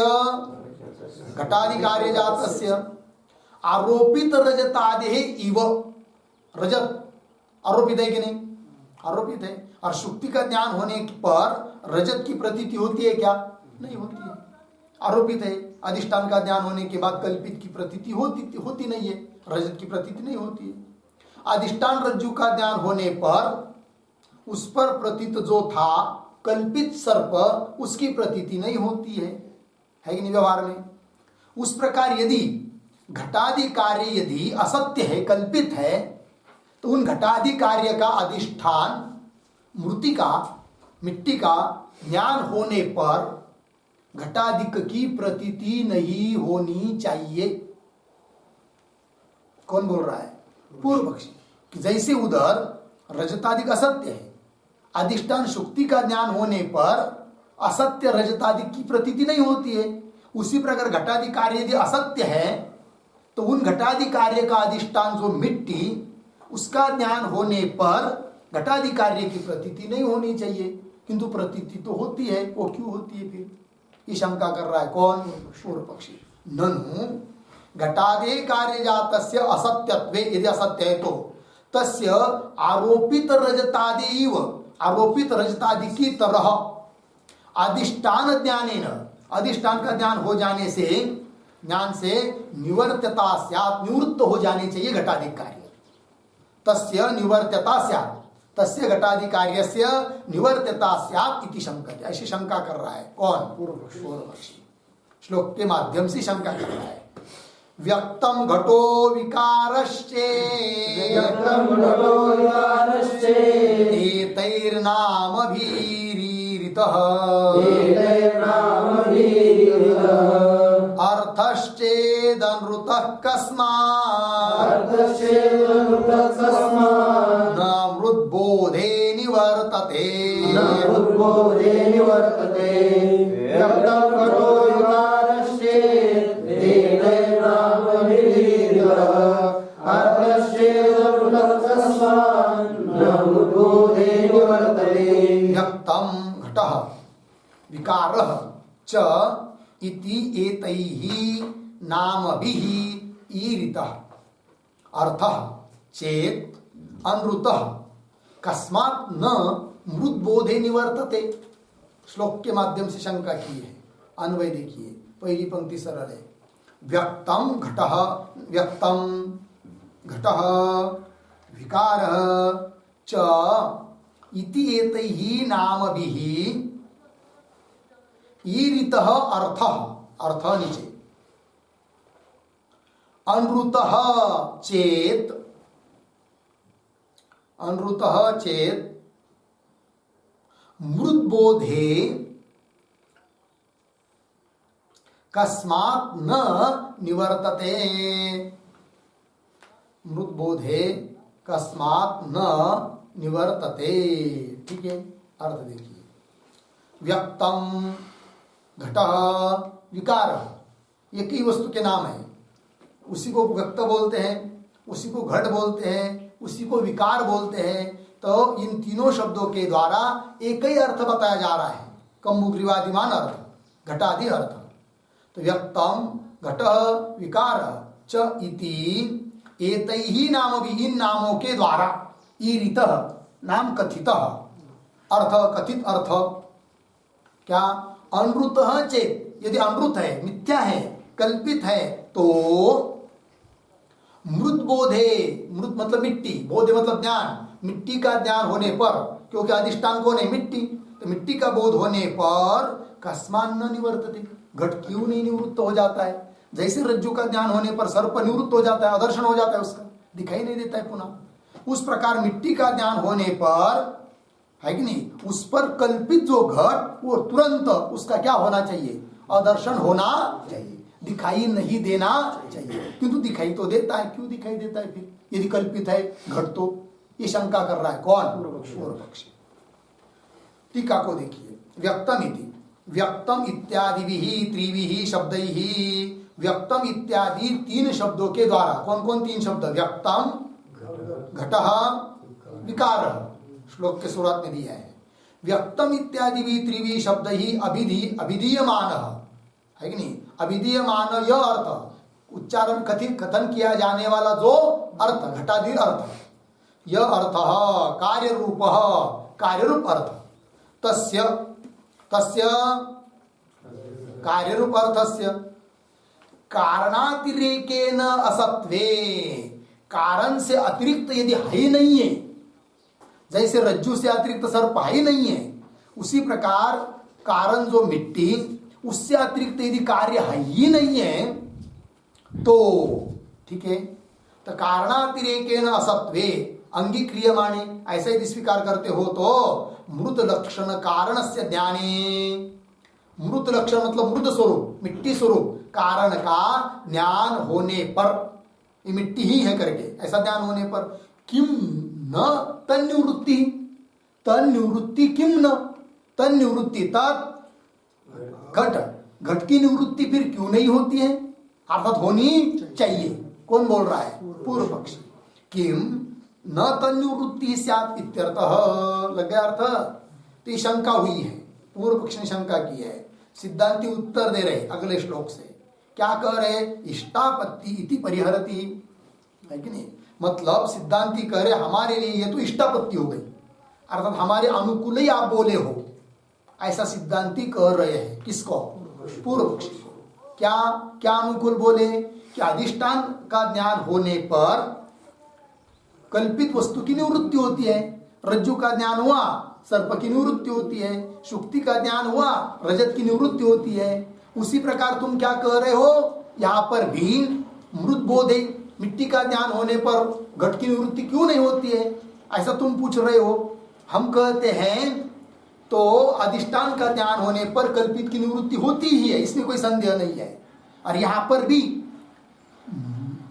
घटादि कार्यजातस्य आरोपित रजतादि इव, रजत आरोपित है कि नहीं? आरोपित है। और शुक्ति का ज्ञान होने पर रजत की प्रतीति होती है क्या? नहीं होती है, आरोपित है। अधिष्ठान का ज्ञान होने के बाद कल्पित की प्रतीति होती नहीं है, रजत की प्रतीति नहीं होती है। अधिष्ठान रज्जु का ज्ञान होने पर उस पर प्रतीत जो था कल्पित सर्प, उसकी प्रतीति नहीं होती है कि नहीं व्यवहार में? उस प्रकार यदि घटादि कार्य यदि असत्य है, कल्पित है, तो उन घटादि कार्य का अधिष्ठान मृतिका, मिट्टी का ज्ञान होने पर घटादिक की प्रतीति नहीं होनी चाहिए। कौन बोल रहा है? पूर्व पक्षी। कि जैसे उधर रजतादिक असत्य है, अधिष्ठान शुक्ति का ज्ञान होने पर असत्य रजतादिक की प्रतीति नहीं होती है, उसी प्रकार घटादि कार्य यदि असत्य है तो उन घटादि कार्य का अधिष्ठान जो मिट्टी, उसका ज्ञान होने पर घटादि कार्य की प्रतीति नहीं होनी चाहिए, किंतु प्रतीति तो होती है। वो क्यों होती है फिर? ये शंका कर रहा है कौन? पूर्व पक्षी। ननु घटादे कार्यजातस्य असत्यत्वे, यदि असत्य है तो तस्य आरोपित रजतादिव, आरोपित रजतादि की तरह अधिष्ठान ज्ञानेन, अधिष्ठान का ज्ञान हो जाने से, ज्ञान से निवर्त्यता स्यात्, निवृत्त हो जाने चाहिए घटादि कार्य। तस्य निवर्त्यता स्यात्, तस्य घटादि कार्यस्य निवर्त्यता स्यात् इति शंकते। ऐसी शंका कर रहा है कौन? पूर्व पक्षी। श्लोक के माध्यम से शंका कर रहा है। व्यक्तम घटो विकारश्चेतैर्नामभिरीरितः अर्थश्चेदनृतः कस्मात् न मृद्बोधे निवर्तते। व्यक्तम घटः विकारः च इति एतैः नामभिः ईरितः अर्थः चेत् अनृतः कस्मात् न मृद्बोधे निवर्तते। श्लोक के माध्यम से शंका की है। अन्वय देखिए, पहली पंक्ति सरल है। व्यक्तम घटः विकारः च इति एतैः नामभिः ईरितः अर्थः नीचे अनृतः चेत् मृद्बोधे कस्मात् न निवर्तते। मृद्बोधे कस्मात् न निवर्तते। ठीक है, अर्थ देखिए। व्यक्तम घटः विकारः, ये कई वस्तु के नाम है। उसी को व्यक्त बोलते हैं, उसी को घट बोलते हैं, उसी को विकार बोलते हैं। तो इन तीनों शब्दों के द्वारा एक ही अर्थ बताया जा रहा है, कम्बुग्रीवादिमान अर्थ, घटादि अर्थ। तो व्यक्तम घटः विकारः च इति एतैहि नामभिः, इन नामों के द्वारा, ईरितः नाम कथितः, अर्थ कथित अर्थ क्या? अनृतः चेत, यदि अनृत है, मिथ्या है, कल्पित है, तो मृद्बोधे, मृत मतलब मिट्टी, बोधे मतलब ज्ञान, मिट्टी का ज्ञान होने पर, क्योंकि अधिष्ठान कौन है? मिट्टी। तो मिट्टी का बोध होने पर कस्मात् न निवर्तते, घट क्यों नहीं निवृत्त हो जाता है? जैसे रज्जु का ज्ञान होने पर सर्प निवृत्त हो जाता है, अदर्शन हो जाता है, उसका दिखाई नहीं देता है पुनः। उस प्रकार मिट्टी का ज्ञान होने पर, है कि नहीं, उस पर कल्पित जो घट, वो तुरंत उसका क्या होना चाहिए? अदर्शन होना चाहिए, दिखाई नहीं देना चाहिए। किंतु दिखाई तो देता है। क्यों दिखाई देता है फिर, यदि कल्पित है घट तो? ये शंका कर रहा है कौन? पूर्व पक्षी। टीका को देखिए। व्यक्तम इति, व्यक्तम इत्यादि त्रिभिः शब्दैः, व्यक्तम इत्यादि तीन शब्दों के द्वारा, कौन कौन तीन शब्द? व्यक्तम, घटः, विकारः, श्लोक के शुरुआत में दिया है। व्यक्तम इत्यादि त्रिभिः शब्दैः अभिधीयमानः, है कि नहीं? अभिधीयमान यह अर्थ, उच्चारण कथन किया जाने वाला जो अर्थ, घटादि अर्थ, यह अर्थ कार्यरूप अर्थ, तस्य कार्यरूप अर्थस्य कारणातिरेकेन असत्वे, कारण से अतिरिक्त यदि है ही नहीं है, जैसे रज्जु से अतिरिक्त सर्प है ही नहीं है, उसी प्रकार कारण जो मिट्टी, उससे अतिरिक्त यदि कार्य है ही नहीं है, तो ठीक है, तो कारणातिरेकेन असत्वे अंगीक्रियमाणे, ऐसा यदि स्वीकार करते हो तो मृत लक्षण कारण से ज्ञाने, मृत लक्षण मतलब मृत स्वरूप, मिट्टी स्वरूप, कारण का ज्ञान होने पर, ये मिट्टी ही है करके ऐसा ज्ञान होने पर, किम न तन्निवृत्ति, तन्निवृत्ति किम न तन्निवृत्ति, तत् घट की निवृत्ति फिर क्यों नहीं होती है? अर्थात होनी चाहिए। कौन बोल रहा है? पूर्व पक्षी। किम न तन्निवृत्ति स्यात् इत्यर्थः, लग गया अर्थ? तो ये शंका हुई है, पूर्व पक्ष ने शंका की है। सिद्धांती उत्तर दे रहे अगले श्लोक से। क्या कह रहे? इष्टापत्ति इति परिहरति, है कि नहीं? मतलब सिद्धांती कह रहे हमारे लिए ये तो इष्टापत्ति हो गई, अर्थात हमारे अनुकूल ही आप बोले हो, ऐसा सिद्धांती कह रहे हैं। किसको? पूर्व पक्षी को। क्या क्या अनुकूल बोले? कि अधिष्ठान का ज्ञान होने पर कल्पित वस्तु की निवृत्ति होती है। रज्जु का ज्ञान हुआ, सर्प की निवृत्ति होती है। शुक्ति का ज्ञान हुआ, रजत की निवृत्ति होती है। उसी प्रकार तुम क्या कह रहे हो, यहाँ पर भी मृत बोध है, मिट्टी का ज्ञान होने पर घट की निवृत्ति क्यों नहीं होती है, ऐसा तुम पूछ रहे हो। हम कहते हैं तो अधिष्ठान का ज्ञान होने पर कल्पित की निवृत्ति होती ही है, इसमें कोई संदेह नहीं है। और यहाँ पर भी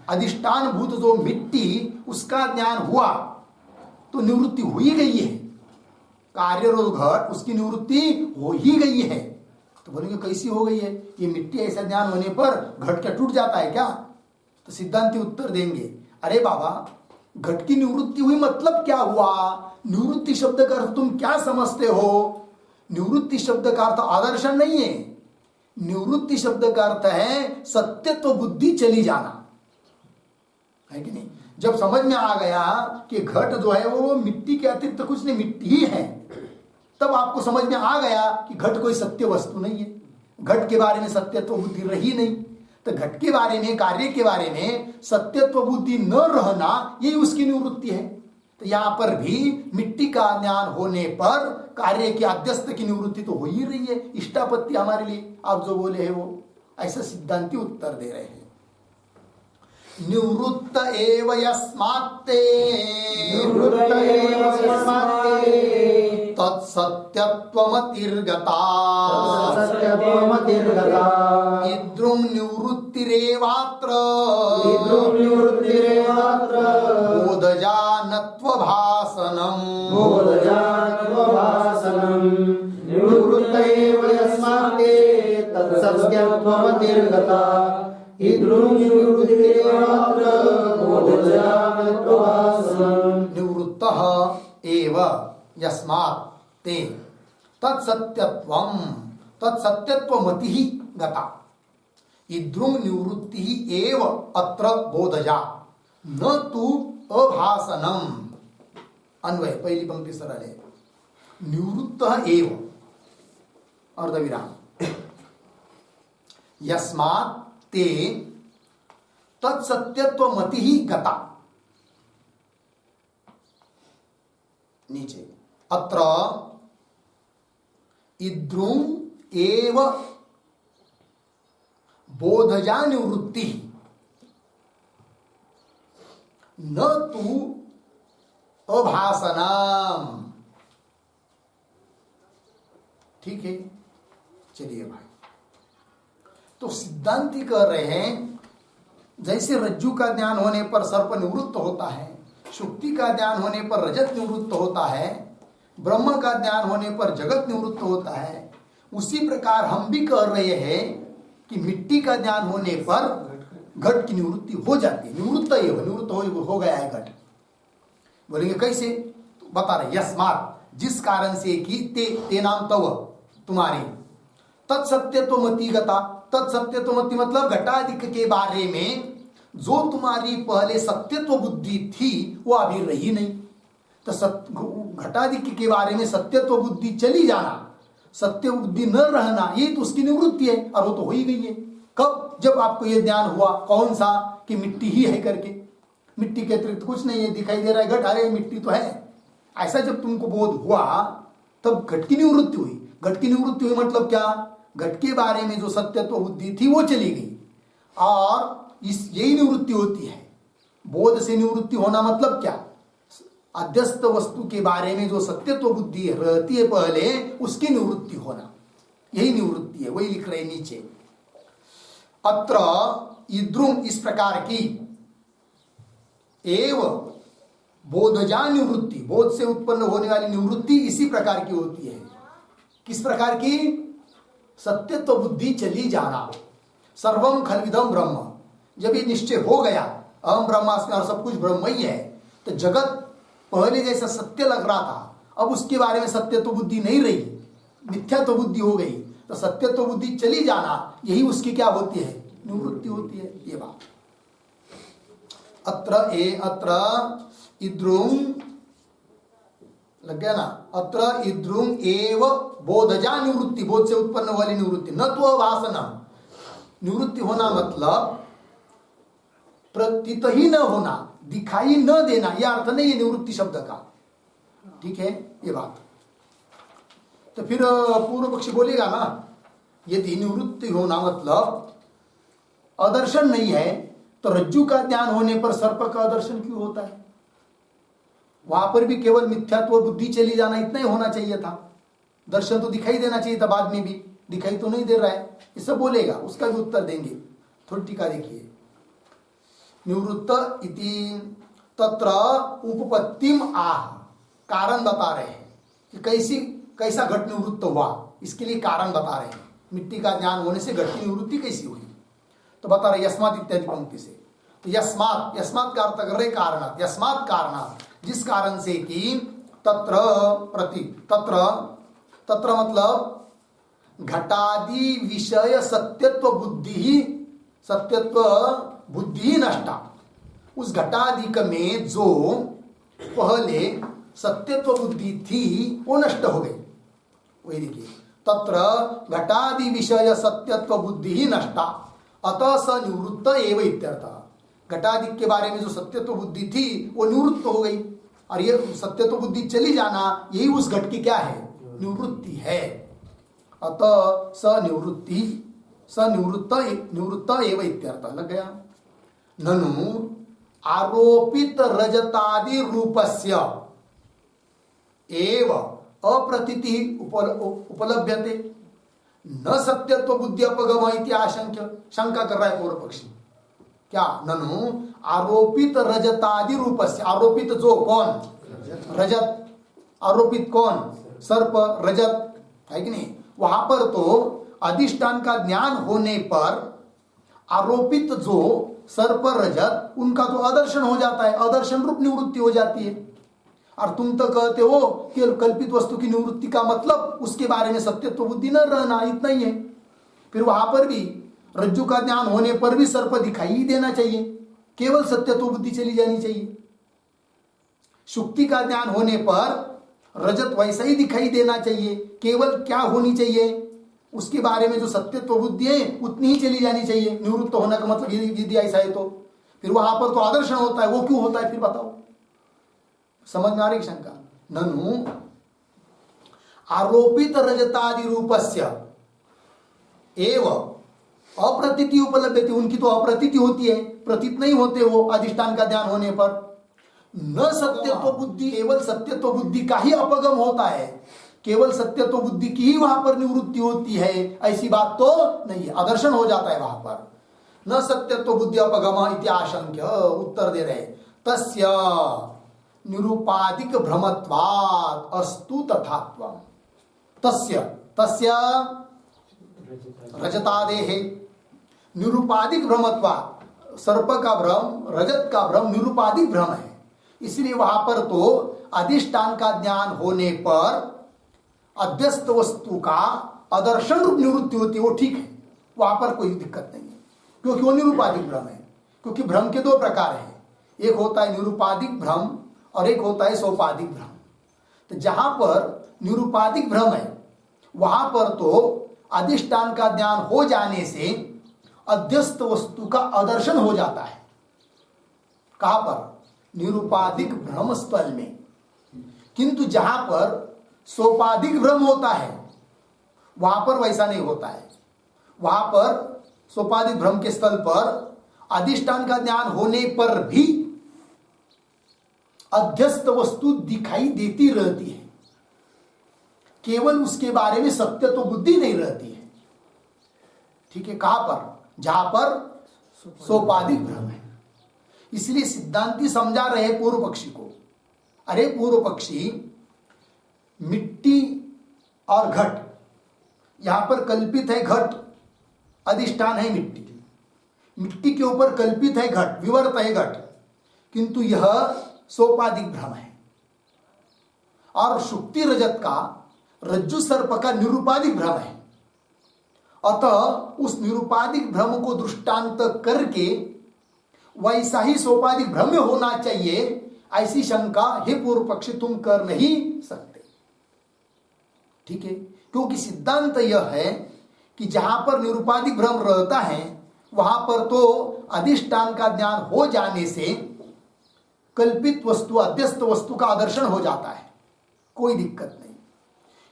अधिष्ठान भूत जो मिट्टी, उसका ज्ञान हुआ तो निवृत्ति हो ही गई है। कार्य रोध घट, उसकी निवृत्ति हो ही गई है। तो बोलेंगे कैसी हो गई है, ये मिट्टी ऐसा ज्ञान होने पर घट क्या टूट जाता है क्या? तो सिद्धांती उत्तर देंगे, अरे बाबा, घट की निवृत्ति हुई मतलब क्या हुआ? निवृत्ति शब्द का अर्थ तुम क्या समझते हो? निवृत्ति शब्द का अर्थ आदर्शन नहीं है। निवृत्ति शब्द का अर्थ है सत्यत्व बुद्धि चली जाना, है कि नहीं? जब समझ में आ गया कि घट जो है वो मिट्टी के अतिरिक्त कुछ नहीं, मिट्टी ही है, तब आपको समझ में आ गया कि घट कोई सत्य वस्तु नहीं है। घट के बारे में सत्यत्व बुद्धि रही नहीं, तो घट के बारे में, कार्य के बारे में सत्यत्व बुद्धि न रहना, यही उसकी निवृत्ति है। तो यहाँ पर भी मिट्टी का ज्ञान होने पर कार्य के अध्यस्त की निवृत्ति तो हो ही रही है। इष्टापत्ति हमारे लिए आप जो बोले हैं वो, ऐसा सिद्धांती उत्तर दे रहे हैं। निवृत्त एव यस्मात्ते तत्सत्यत्वमतिर्गता इद्रुम निवृत्तिरेवात्र बोधजानत्वभासनम् निवृत्त एव यस्मात्ते तत्सत्यत्वमतिर्गता निवृत्तः एव यस्मात् ते तत्सत्यत्वं तत्सत्यत्वमतिः गता इद्रुम निवृत्तिः एव अत्र बोधजा न तु अभासनम्। अन्वय पहली पंक्ति सरल है। निवृत्तः एव अर्धविराम यस्मात् ते तत्सत्यत्वमति ही गता, नीचे अत्र इद्रुम एव बोधजा निवृत्ति न तु अभासनाम। ठीक है, चलिए भाई, तो सिद्धांती कह रहे हैं जैसे रज्जु का ज्ञान होने पर सर्प निवृत्त होता है, शुक्ति का ज्ञान होने पर रजत निवृत्त होता है, ब्रह्म का ज्ञान होने पर जगत निवृत्त होता है, उसी प्रकार हम भी कह रहे हैं कि मिट्टी का ज्ञान होने पर घट की निवृत्ति हो जाती है। निवृत्त हो गया है घट। बोलेंगे कैसे? तो बता रहे, यस्मात्, जिस कारण से कि ते नाम तव, तुम्हारे, तत्सत्यत्वमति गता, तत्सत्यत्वमति मतलब घटाधिक के बारे में जो तुम्हारी पहले सत्यत्व बुद्धि थी वो अभी रही नहीं। तो घटाधिक के बारे में सत्यत्व बुद्धि चली जाना, सत्य बुद्धि न रहना, ये तो उसकी निवृत्ति है, और वो तो हो ही गई है। कब? जब आपको ये ज्ञान हुआ, कौन सा? कि मिट्टी ही है करके, मिट्टी के अतिरिक्त कुछ नहीं है, दिखाई दे रहा है घट, अरे मिट्टी तो है, ऐसा जब तुमको बोध हुआ तब घट की निवृत्ति हुई। घट की निवृत्ति हुई मतलब क्या? घट के बारे में जो सत्यत्व बुद्धि थी वो चली गई, और यही निवृत्ति होती है। बोध से निवृत्ति होना मतलब क्या? अध्यस्त वस्तु के बारे में जो सत्यत्व बुद्धि रहती है पहले, उसकी निवृत्ति होना, यही निवृत्ति है। वही लिख रहे नीचे, अत्र इद्रुम, इस प्रकार की, एव बोधजा निवृत्ति, बोध से उत्पन्न होने वाली निवृत्ति इसी प्रकार की होती है। किस प्रकार की? सत्यत्व बुद्धि चली जाना। सर्वम खलविदम ब्रह्म, जब ये निश्चय हो गया अहम ब्रह्मास्मि और सब कुछ ब्रह्म ही है, तो जगत पहले जैसा सत्य लग रहा था, अब उसके बारे में सत्यत्व बुद्धि नहीं रही, मिथ्यात्व बुद्धि हो गई। तो सत्यत्व बुद्धि चली जाना, यही उसकी क्या होती है? निवृत्ति होती है। ये बात अत्र इद्रुम लग गया ना, अत्र इद्रुम एव बोधजा निवृत्ति, बोध से उत्पन्न वाली निवृत्ति, न तो अभासनम। निवृत्ति होना मतलब प्रतीत ही न होना, दिखाई न देना, यह अर्थ नहीं है निवृत्ति शब्द का। ठीक है ये बात। तो फिर पूर्व पक्षी बोलेगा ना, यदि निवृत्ति होना मतलब अदर्शन नहीं है तो रज्जु का ज्ञान होने पर सर्प का अदर्शन क्यों होता है? वहां पर भी केवल मिथ्यात्व बुद्धि चली जाना इतना ही होना चाहिए था, दर्शन तो दिखाई देना चाहिए था, बाद में भी दिखाई तो नहीं दे रहा है, ये सब बोलेगा, उसका भी उत्तर देंगे। थोड़ी टीका देखिए, निवृत्त इति तत्र उपपत्तिम आह, कारण बता रहे हैं कि कैसा घट निवृत्त हुआ, इसके लिए कारण बता रहे हैं। मिट्टी का ज्ञान होने से घट की निवृत्ति कैसी हुई, तो बता रहे यस्मात् इत्यादि पंक्ति से। तो यस्मात्, यस्मात् का अर्थ कर रहे कारणात्, यस्मात् कारणात्, जिस कारण से कि तत्र प्रति, तत्र मतलब घटादि विषय सत्यत्व बुद्धि नष्टा। उस घटादिक में जो पहले सत्यत्व बुद्धि थी वो नष्ट हो गई। वही देखिए, तत्र घटादि विषय सत्यत्व बुद्धि नष्टा अतः स निवृत्त एव इत्यर्थ। घटादि के बारे में जो सत्यत्व बुद्धि थी वो निवृत्त हो गई, और ये सत्यत्व बुद्धि चली जाना यही उस घट की क्या है, निवृत्ति है। अतः स निवृत्त एव इत्यर्थ लग गया। ननु आरोपित रजतादि रूपस्य एव अप्रतीति उपलभ्यते न सत्यत्व बुद्धि अपगम इति आशंक्य। शंका कर रहा है पूर्व पक्षी, क्या? ननु आरोपित रजतादि रूपस्य, आरोपित जो कौन, रजत, आरोपित कौन, सर्प, रजत है कि नहीं? वहां पर तो अधिष्ठान का ज्ञान होने पर आरोपित जो सर्प रजत उनका तो आदर्शन हो जाता है, आदर्शन रूप निवृत्ति हो जाती है। और तुम तो कहते हो कि कल्पित वस्तु की निवृत्ति का मतलब उसके बारे में सत्यत्व बुद्धि न रहना, इतना ही है। फिर वहां पर भी रज्जु का ज्ञान होने पर भी सर्प दिखाई ही देना चाहिए, केवल सत्यत्व बुद्धि चली जानी चाहिए। शुक्ति का ज्ञान होने पर रजत वैसा ही दिखाई देना चाहिए, केवल क्या होनी चाहिए, उसके बारे में जो सत्यत्व बुद्धि है उतनी ही चली जानी चाहिए। निवृत्त होने का मतलब यदि ऐसा है तो फिर वहां पर तो आदर्शन होता है, वो क्यों होता है फिर बताओ? समझ में आ रही शंका? ननु आरोपित रजतादि रूपस्य एव अप्रतीति उपलब्धति, उनकी तो अप्रतीति होती है, प्रतीत नहीं होते वो अधिष्ठान का ज्ञान होने पर। न सत्यत्व बुद्धि, केवल सत्यत्व बुद्धि का ही अपगम होता है, केवल सत्यत्व बुद्धि की ही वहां पर निवृत्ति होती है, ऐसी बात तो नहीं है, आदर्शन हो जाता है वहां पर। न सत्यत्व बुद्धि अपगम इति आशंक्य, उत्तर दे रहे तस्य निरूपाधिक भ्रमत्वात् अस्तु तथात्वम्। तस्य रजतादेः निरूपाधिक भ्रमत्वात्, सर्प का भ्रम, रजत का भ्रम निरूपाधिक भ्रम है, इसलिए वहां पर तो अधिष्ठान का ज्ञान होने पर अध्यस्त वस्तु का आदर्शन रूप निवृत्ति होती है, वो ठीक है, वहां पर कोई दिक्कत नहीं है, क्योंकि वो निरूपाधिक भ्रम है। क्योंकि भ्रम के दो प्रकार हैं, एक होता है निरूपाधिक भ्रम और एक होता है सोपाधिक भ्रम। तो जहां पर निरूपाधिक भ्रम है वहां पर तो अधिष्ठान का ज्ञान हो जाने से अध्यस्त वस्तु का आदर्शन हो जाता है। कहां पर? निरूपाधिक भ्रम स्थल में। किंतु जहां पर सोपाधिक भ्रम होता है वहां पर वैसा नहीं होता है। वहां पर सोपाधिक भ्रम के स्थल पर अधिष्ठान का ज्ञान होने पर भी अध्यस्त वस्तु दिखाई देती रहती है, केवल उसके बारे में सत्य तो बुद्धि नहीं रहती है। ठीक है, कहां पर? जहां पर सोपाधिक भ्रम है। इसलिए सिद्धांती समझा रहे पूर्व पक्षी को, अरे पूर्व पक्षी, मिट्टी और घट, यहां पर कल्पित है घट, अधिष्ठान है मिट्टी, मिट्टी के ऊपर कल्पित है घट, विवर्त है घट, किंतु यह सोपाधिक भ्रम है। और शुक्ति रजत का, रज्जु सर्प का निरूपाधिक भ्रम है। अतः उस निरूपाधिक भ्रम को दृष्टांत करके वैसा ही सोपाधिक भ्रम होना चाहिए, ऐसी शंका हे पूर्व पक्षी तुम कर नहीं सकते। ठीक है, क्योंकि सिद्धांत यह है कि जहां पर निरूपाधिक भ्रम रहता है वहां पर तो अधिष्ठान का ज्ञान हो जाने से कल्पित वस्तु, अध्यस्त वस्तु का आदर्शन हो जाता है। कोई दिक्कत नहीं।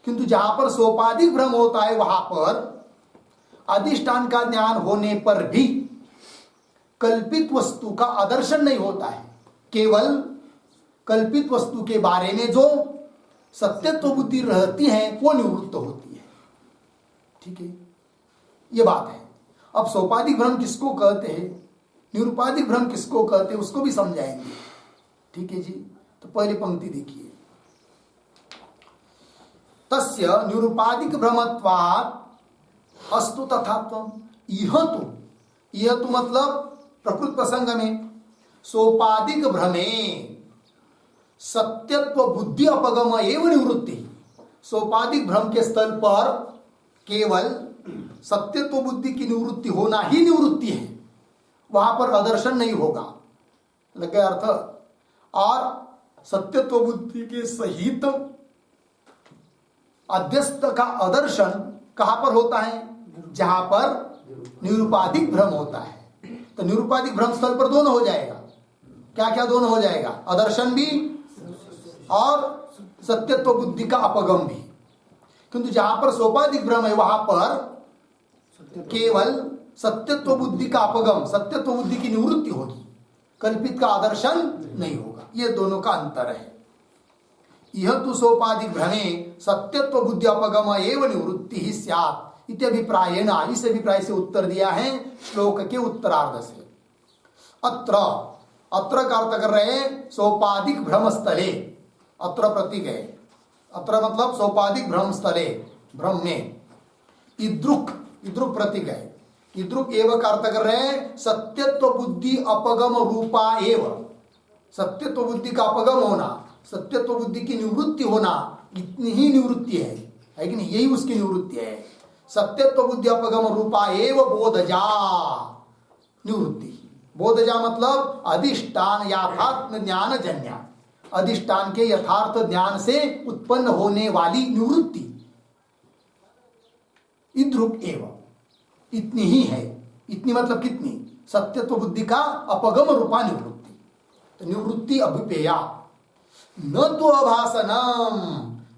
किंतु जहां पर सोपाधिक भ्रम होता है वहां पर अधिष्ठान का ज्ञान होने पर भी कल्पित वस्तु का आदर्शन नहीं होता है। केवल कल्पित वस्तु के बारे में जो सत्यत्व बुद्धि रहती है वो निवृत्त होती है। ठीक है, ये बात है। अब सोपाधिक भ्रम किसको कहते हैं, निरुपाधिक भ्रम किसको कहते हैं, उसको भी समझाएंगे। ठीक है जी। तो पहली पंक्ति देखिए, तस्य निरुपाधिक भ्रमत्वात् अस्तु तथात्वम्। यह तो मतलब प्रकृत प्रसंग में सोपाधिक भ्रमे सत्यत्व बुद्धि अपगम एवं निवृत्ति। सोपाधिक भ्रम के स्थल पर केवल सत्यत्व बुद्धि की निवृत्ति होना ही निवृत्ति है, वहां पर आदर्शन नहीं होगा। लग गया अर्थ। और सत्यत्व बुद्धि के सहित अध्यस्त का आदर्शन कहां पर होता है, जहां पर निरुपाधिक भ्रम होता है। तो निरुपाधिक भ्रम स्थल पर दोनों हो जाएगा। क्या क्या दोनों हो जाएगा, आदर्शन भी और सत्यत्व बुद्धि का अपगम भी। किंतु जहां पर सोपाधिक भ्रम है वहां पर केवल सत्यत्व बुद्धि का अपगम, सत्यत्व बुद्धि की निवृत्ति होगी, कल्पित का आदर्शन नहीं होगा। ये दोनों का अंतर है। यह तो सोपाधिक भ्रमे सत्यत्व बुद्धि अपगम एवं निवृत्ति ही स्यात् इत्यभिप्रायेण। इस अभिप्राय से उत्तर दिया है श्लोक के उत्तरार्ध से। अत्र का अर्थ कर रहे हैं सोपाधिक भ्रम स्थले। अत्र प्रतीक है, अत्र मतलब सोपाधिक भ्रम स्थले, भ्रम में। इद्रुक प्रतीक है। इद्रुक एवं का अर्थ कर रहे हैं सत्यत्व बुद्धि अपगम रूपा एव। सत्यत्व बुद्धि का अपगम होना, सत्यत्व बुद्धि की निवृत्ति होना, इतनी ही निवृत्ति है कि नहीं, यही उसकी निवृत्ति है। सत्यत्व बुद्धि अपगम रूपा एव बोधजा निवृत्ति। बोधजा मतलब अधिष्ठान यथात्म ज्ञान जन्य, अधिष्ठान के यथार्थ ज्ञान से उत्पन्न होने वाली निवृत्ति। इद्रुक एव, इतनी ही है। इतनी मतलब कितनी, सत्यत्व बुद्धि का अपगम रूपा निवृत्ति। तो निवृत्ति अभिपेया। न तो अभासनम,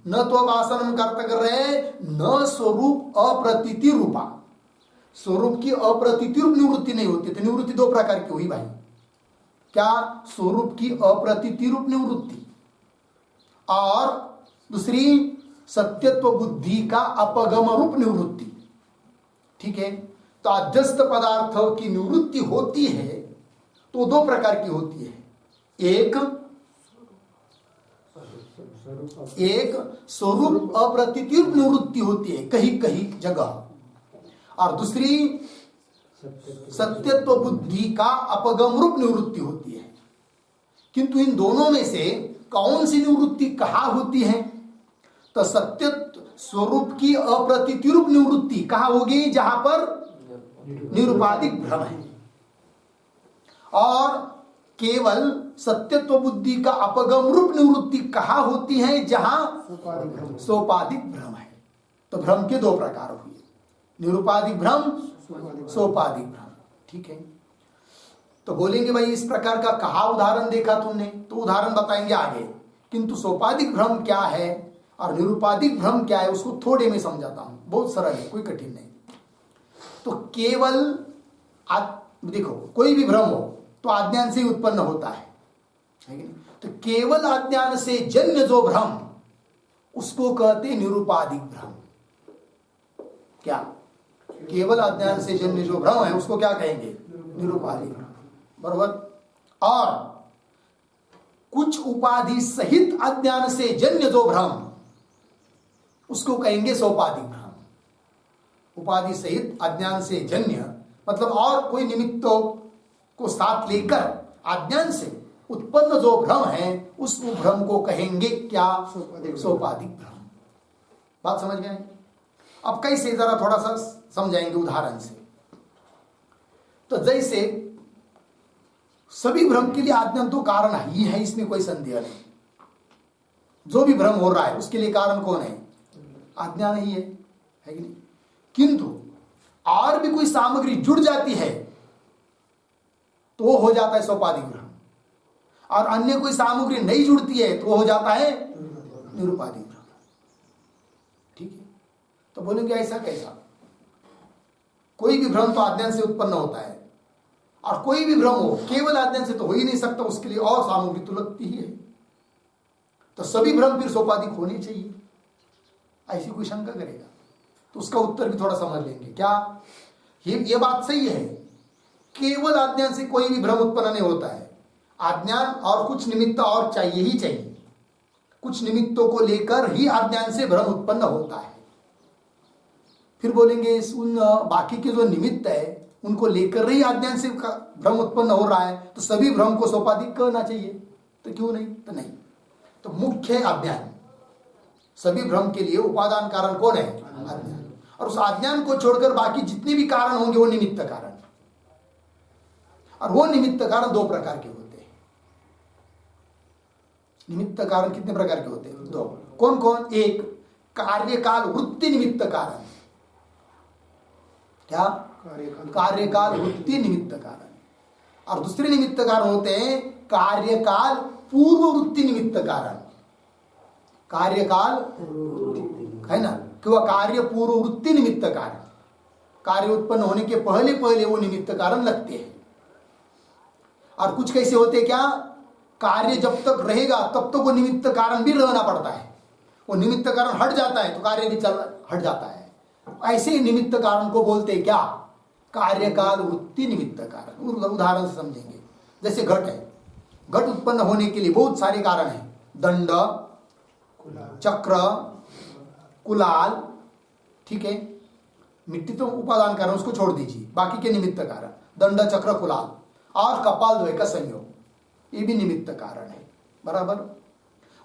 न तो अभासनम का अर्थ कर रहे हैं न स्वरूप अप्रतीति रूपा। स्वरूप की अप्रतीति रूप निवृत्ति नहीं होती। तो निवृत्ति दो प्रकार की हुई भाई। क्या, स्वरूप की अप्रतीति रूप निवृत्ति, और दूसरी सत्यत्व बुद्धि का अपगम रूप निवृत्ति। ठीक है। तो अध्यस्त पदार्थों की निवृत्ति होती है तो दो प्रकार की होती है। एक स्वरूप अप्रतीति रूप निवृत्ति होती है कहीं कहीं जगह, और दूसरी सत्यत्व बुद्धि का अपगम रूप निवृत्ति होती है। किंतु इन दोनों में से कौन सी निवृत्ति कहाँ होती है, तो सत्यत्व स्वरूप की अप्रतीति रूप निवृत्ति कहाँ होगी, जहां पर निरुपाधिक भ्रम है। और केवल सत्यत्व बुद्धि का अपगम रूप निवृत्ति कहाँ होती है, जहां सोपाधिक भ्रम है। तो भ्रम के दो प्रकार हुए, निरुपाधिक भ्रम, सोपाधिक भ्रम। ठीक है। तो बोलेंगे भाई इस प्रकार का कहा उदाहरण देखा तुमने, तो उदाहरण बताएंगे आगे। किंतु सोपाधिक भ्रम क्या है और निरुपाधिक भ्रम क्या है उसको थोड़े में समझाता हूं, बहुत सरल है, कोई कठिन नहीं। तो केवल देखो, कोई भी भ्रम हो तो अज्ञान से ही उत्पन्न होता है कि नहीं? तो केवल अज्ञान से जन्य जो भ्रम उसको कहते हैं निरुपाधिक भ्रम। क्या, केवल अज्ञान से जन्य जो भ्रम है उसको क्या कहेंगे, निरुपाधिक भ्रम। बरोबर। और कुछ उपाधि सहित अज्ञान से जन्य जो भ्रम उसको कहेंगे सोपाधिक भ्रम। उपाधि सहित अज्ञान से जन्य मतलब और कोई निमित्तों को साथ लेकर अज्ञान से उत्पन्न जो भ्रम है उस भ्रम को कहेंगे क्या, सोपाधिक भ्रम। बात समझ में आई? अब कैसे, जरा थोड़ा सा समझाएंगे उदाहरण से। तो जैसे सभी भ्रम के लिए अज्ञान तो कारण ही है, इसमें कोई संदेह नहीं। जो भी भ्रम हो रहा है उसके लिए कारण कौन है, अज्ञान ही है कि नहीं? किंतु और भी कोई सामग्री जुड़ जाती है तो हो जाता है सोपाधिक भ्रम, और अन्य कोई सामग्री नहीं जुड़ती है तो हो जाता है निरुपाधिक भ्रम। ठीक है, तो बोलेंगे ऐसा कैसा? कोई भी भ्रम तो अज्ञान से उत्पन्न होता है, और कोई भी भ्रम हो केवल अज्ञान से तो हो ही नहीं सकता, उसके लिए और सामग्री तो लगती ही है। तो सभी भ्रम फिर सोपाधिक होने चाहिए, ऐसी कोई शंका करेगा तो उसका उत्तर भी थोड़ा समझ लेंगे। क्या ये बात सही है, केवल अज्ञान से कोई भी भ्रम उत्पन्न नहीं होता है, अज्ञान और कुछ निमित्त और चाहिए ही चाहिए, कुछ निमित्तों को लेकर ही अज्ञान से भ्रम उत्पन्न होता है। फिर बोलेंगे उन बाकी के जो निमित्त है उनको लेकर ही अज्ञान से भ्रम उत्पन्न हो रहा है, तो सभी भ्रम को सोपाधिक कहना चाहिए, तो क्यों नहीं? तो नहीं, तो मुख्य अज्ञान, सभी भ्रम के लिए उपादान कारण कौन है? अज्ञान। और उस अज्ञान को छोड़कर बाकी जितने भी कारण होंगे वो निमित्त कारण, और वो निमित्त कारण दो प्रकार के होते हैं। निमित्त कारण कितने प्रकार के होते हैं? दो। कौन कौन? एक कार्यकाल वृत्ति निमित्त कारण। क्या? कार्यकाल वृत्ति निमित्त कारण। और दूसरे निमित्त कारण होते हैं कार्यकाल पूर्व वृत्ति निमित्त कारण। कार्यकाल है ना, कि वह कार्य पूर्व वृत्ति निमित्त कारण, कार्य उत्पन्न होने के पहले पहले वो निमित्त कारण लगते हैं। और कुछ कैसे होते हैं? क्या? कार्य जब तक रहेगा तब तक वो निमित्त कारण भी रहना पड़ता है, वो निमित्त कारण हट जाता है तो कार्य भी हट जाता है। ऐसे ही निमित्त कारण को बोलते हैं क्या? कार्यकाल वृत्ति निमित्त कारण। उदाहरण से समझेंगे, जैसे घट है, घट उत्पन्न होने के लिए बहुत सारे कारण हैं, दंड, चक्र, कुलाल, ठीक है, मिट्टी तो उपादान कारण, उसको छोड़ दीजिए, बाकी के निमित्त कारण दंड, चक्र, कुलाल और कपाल द्वय का संयोग, ये भी निमित्त कारण है। बराबर,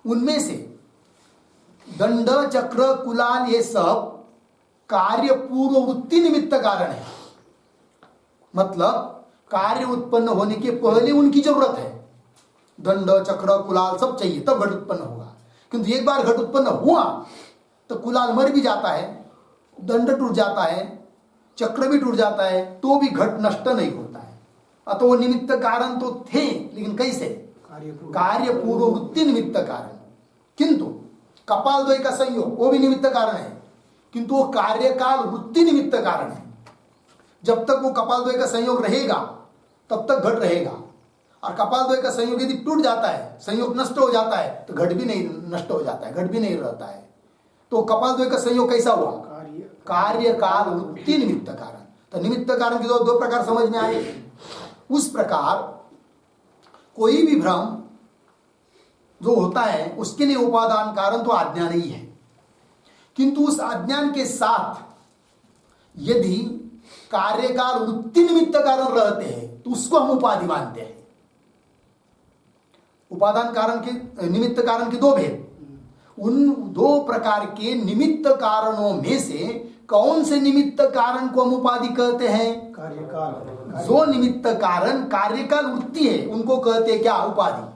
उनमें से दंड, चक्र, कुलाल ये सब कार्य पूर्व वृत्ति निमित्त कारण है, मतलब कार्य उत्पन्न होने के पहले उनकी जरूरत है। दंड, चक्र, कुलाल सब चाहिए तब घट उत्पन्न होगा, किंतु एक बार घट उत्पन्न हुआ तो कुलाल मर भी जाता है, दंड टूट जाता है, चक्र भी टूट जाता है, तो भी घट नष्ट नहीं होता है। अतः वो निमित्त कारण तो थे, लेकिन कैसे? कार्य पूर्व वृत्ति निमित्त कारण। किंतु कपाल द्वय का संयोग वो भी निमित्त कारण है, किंतु वो कार्यकाल वृत्ति निमित्त कारण है। जब तक वो कपाल द्वय का संयोग रहेगा तब तक घट रहेगा, और कपाल द्वय का संयोग यदि टूट जाता है, संयोग नष्ट हो जाता है, तो घट भी नहीं नष्ट हो जाता है, घट भी नहीं रहता है। तो कपाल द्वय का संयोग कैसा हुआ? कार्यकाल वृत्ति निमित्त कारण। तो निमित्त कारण के दो प्रकार समझ में आए। उस प्रकार कोई भी भ्रम जो होता है उसके लिए उपादान कारण तो अज्ञान ही है, किंतु उस अज्ञान के साथ यदि कार्यकाल वृत्ति निमित्त कारण रहते हैं तो उसको हम उपाधि मानते हैं। उपादान कारण के निमित्त कारण के दो भेद, उन दो प्रकार के निमित्त कारणों में से कौन से निमित्त कारण को हम उपाधि कहते हैं? कार्यकाल। जो निमित्त कारण कार्यकाल वृत्ति है उनको कहते हैं क्या? उपाधि।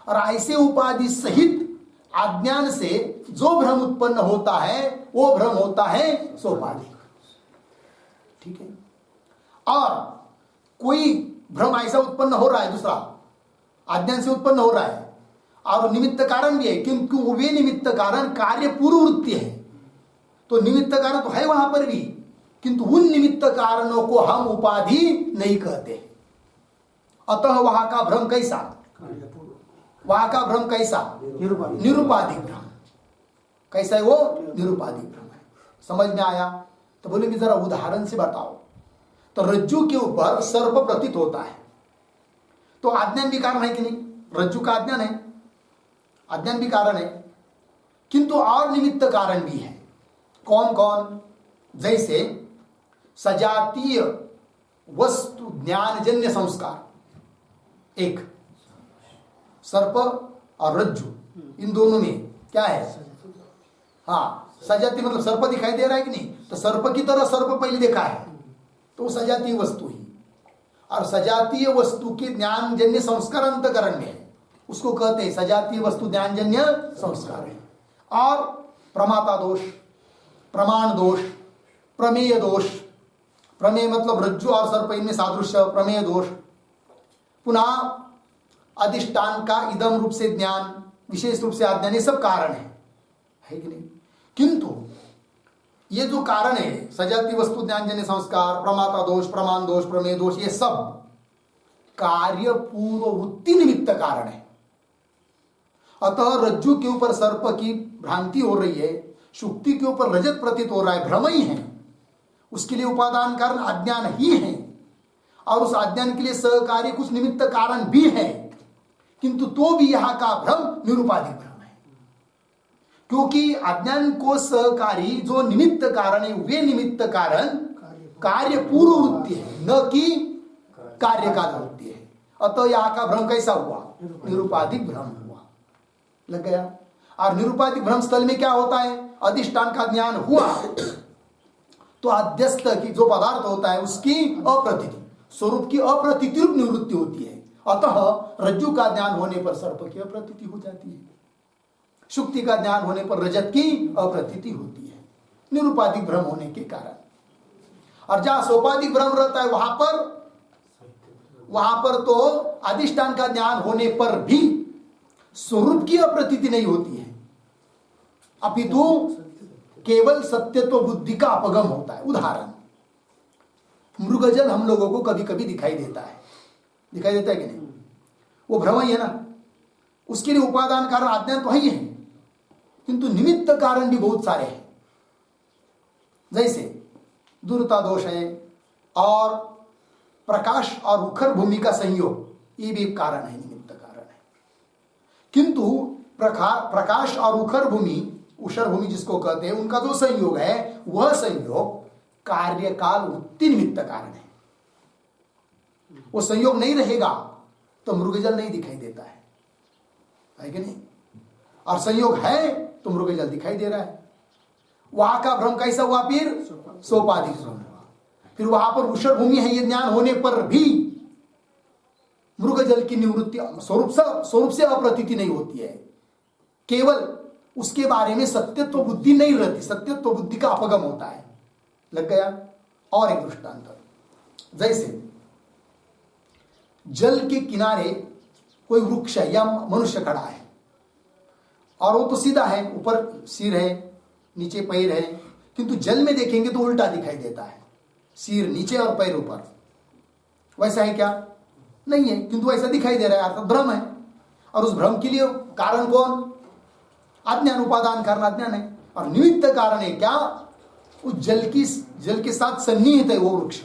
और ऐसे उपाधि सहित अज्ञान से जो भ्रम उत्पन्न होता है वो भ्रम होता है सोपाधिक। ठीक है, और कोई भ्रम ऐसा उत्पन्न हो रहा है दूसरा अज्ञान से उत्पन्न हो रहा है और निमित्त कारण भी है, क्योंकि वे निमित्त कारण कार्य पूर्व वृत्ति है, तो निमित्त कारण तो है वहां पर भी, किंतु उन निमित्त कारणों को हम उपाधि नहीं कहते। अतः वहां का भ्रम कैसा? वहां का भ्रम कैसा? निरुपाधिक भ्रम। कैसा है वो? निरुपाधिक भ्रम है। समझ में आया? तो बोलेंगे जरा उदाहरण से बताओ। तो रज्जु के ऊपर सर्प प्रतीत होता है, तो अज्ञान भी कारण है कि नहीं? रज्जु का अज्ञान है, अज्ञान भी कारण है, किंतु और निमित्त कारण भी है। कौन कौन? जैसे सजातीय वस्तु ज्ञानजन्य संस्कार, एक सर्प और रज्जु, इन दोनों में क्या है? हाँ, सजातीय मतलब सर्प दिखाई दे रहा है कि नहीं? तो सर्प की तरह सर्प पहले देखा है, तो सजातीय वस्तु ही, और सजातीय वस्तु के ज्ञानजन्य संस्कार अंतकरण में है, उसको कहते हैं सजातीय वस्तु ज्ञानजन्य संस्कार है। और प्रमाता दोष, प्रमाण दोष, प्रमेय दोष, प्रमेय मतलब रज्जु और सर्प इनमें सादृश्य, प्रमेय दोष, पुनः अधिष्ठान का इदम रूप से ज्ञान, विशेष रूप से अज्ञान, ये सब कारण है कि नहीं? किंतु ये जो कारण है सजाती वस्तु ज्ञानजन्य संस्कार, प्रमाता दोष, प्रमाण दोष, प्रमेय दोष, ये सब कार्य पूर्व वृत्ति निमित्त कारण है। अतः रज्जु के ऊपर सर्प की भ्रांति हो रही है, शुक्ति के ऊपर रजत प्रतीत हो रहा है, भ्रम ही है। उसके लिए उपादान कारण अज्ञान ही है, और उस अज्ञान के लिए सहकारी कुछ निमित्त कारण भी है, किंतु तो भी यहां का भ्रम निरुपाधिक भ्रम है। क्योंकि अज्ञान को सहकारी जो निमित्त कारण है, वे निमित्त कारण कार्य पूर्व वृत्ति है, न कि कार्य काल वृत्ति है। अतः यहां का भ्रम कैसा हुआ? निरुपाधिक भ्रम हुआ। लग गया? और निरुपाधिक भ्रम स्थल में क्या होता है? अधिष्ठान का ज्ञान हुआ तो अध्यस्त की जो पदार्थ होता है उसकी अप्रतीति, स्वरूप की अप्रतीति रूप निवृत्ति होती है। अतः रज्जु का ज्ञान होने पर सर्प की अप्रतीति हो जाती है, शुक्ति का ज्ञान होने पर रजत की अप्रतीति होती है, निरुपाधिक भ्रम होने के कारण। और जहां सोपाधिक भ्रम रहता है वहां पर तो अधिष्ठान का ज्ञान होने पर भी स्वरूप की अप्रतीति नहीं होती है, अपितु केवल सत्यत्व बुद्धि का अपगम होता है। उदाहरण, मृगजल हम लोगों को कभी कभी दिखाई देता है कि नहीं? वो भ्रम ही है ना, उसके लिए उपादान कारण अज्ञान तो ही है, किंतु निमित्त कारण भी बहुत सारे हैं। जैसे दूरता दोष है, और प्रकाश और उखर भूमि का संयोग, ये भी एक कारण है, निमित्त कारण है। किंतु प्रकाश और उखर भूमि, उषर भूमि जिसको कहते हैं, उनका जो संयोग है वह संयोग कार्यकाल वृत्ति निमित्त कारण है। वो संयोग नहीं रहेगा तो मृगजल नहीं दिखाई देता है कि नहीं? और संयोग है तो मृगजल दिखाई दे रहा है। वहां का भ्रम कैसा हुआ? फिर सोपाधिक भ्रम हुआ। फिर वहां पर उषर भूमि है ये ज्ञान होने पर भी मृगजल की निवृत्ति स्वरूप से अप्रतीति नहीं होती है, केवल उसके बारे में सत्यत्व बुद्धि नहीं रहती, सत्यत्व बुद्धि का अपगम होता है। लग गया? और एक दृष्टांत, जैसे जल के किनारे कोई वृक्ष है या मनुष्य खड़ा है, और वो तो सीधा है, ऊपर सिर है, नीचे पैर है, किंतु जल में देखेंगे तो उल्टा दिखाई देता है, सिर नीचे और पैर ऊपर। वैसा है क्या? नहीं है, किंतु ऐसा दिखाई दे रहा है, अर्थात भ्रम है। और उस भ्रम के लिए कारण कौन? अज्ञान, उपादान कारण अज्ञान है। और निमित्त कारण है क्या? उस जल के साथ सन्निहित है वो वृक्ष,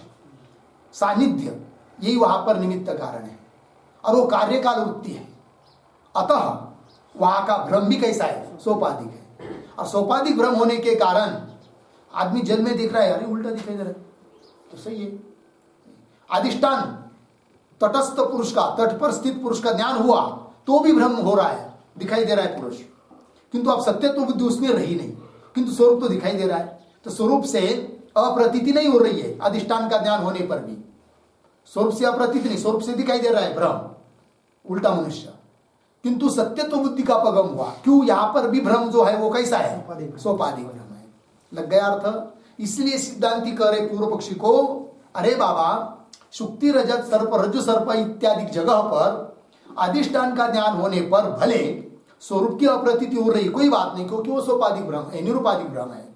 सानिध्य, यही वहां पर निमित्त कारण है, और वो कार्यकाल वृत्ति है। अतः वहां का भ्रम भी कैसा है? सोपाधिक है। और सोपाधिक भ्रम होने के कारण आदमी जल में देख रहा है, अरे उल्टा दिखाई दे रहा है, तो सही है। अधिष्ठान तटस्थ पुरुष का, तट पर स्थित पुरुष का ज्ञान हुआ तो भी भ्रम हो रहा है, दिखाई दे रहा है पुरुष, किंतु अब सत्यत्व बुद्धि उसमें रही नहीं, किंतु स्वरूप तो दिखाई दे रहा है। तो स्वरूप से अप्रतीति नहीं हो रही है, अधिष्ठान का ज्ञान होने पर भी स्वरूप से अप्रतीति नहीं, स्वरूप से दिखाई दे रहा है भ्रम, उल्टा मनुष्य, किंतु सत्यत्व बुद्धि का अपगम हुआ। क्यों? यहां पर भी भ्रम जो है वो कैसा है? सोपाधिक भ्रम है। लग गया अर्थ? इसलिए सिद्धांति कह रहे पूर्व पक्षी को, अरे बाबा, शुक्ति रजत सर्प, रज्जु सर्प इत्यादि जगह पर अधिष्ठान का ज्ञान होने पर भले स्वरूप की अप्रतीति हो रही, कोई बात नहीं, क्योंकि वो सोपाधिक भ्रम है, निरुपाधिक भ्रम है।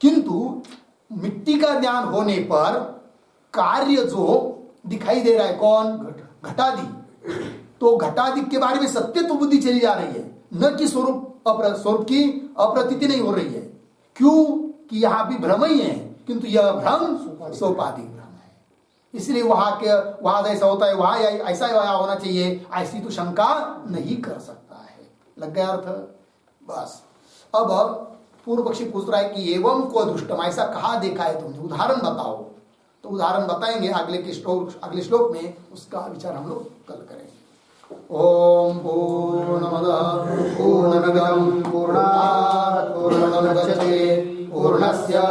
किंतु मिट्टी का ज्ञान होने पर कार्य जो दिखाई दे रहा है, कौन? घटादि, तो घटादि के बारे में सत्यत्व बुद्धि चली जा रही है, न कि स्वरूप की अप्रतीति नहीं हो रही है। क्यों? कि यहां भी भ्रम ही है, किंतु यह भ्रम सोपाधिक भ्रम है। इसलिए वहां ऐसा होता है, वहां ऐसा होना चाहिए, ऐसी तो शंका नहीं कर सकता है। लग गया अर्थ? बस। अब पूर्व पक्षी पूछ रहा है कि एवं को दुष्टम, ऐसा कहा देखा है तुमने, उदाहरण बताओ। तो उदाहरण बताएंगे अगले श्लोक में, उसका विचार हम लोग कल करेंगे। ओम पूर्णमदः पूर्णमिदं पूर्णात् पूर्णमुदच्यते पूर्णस्य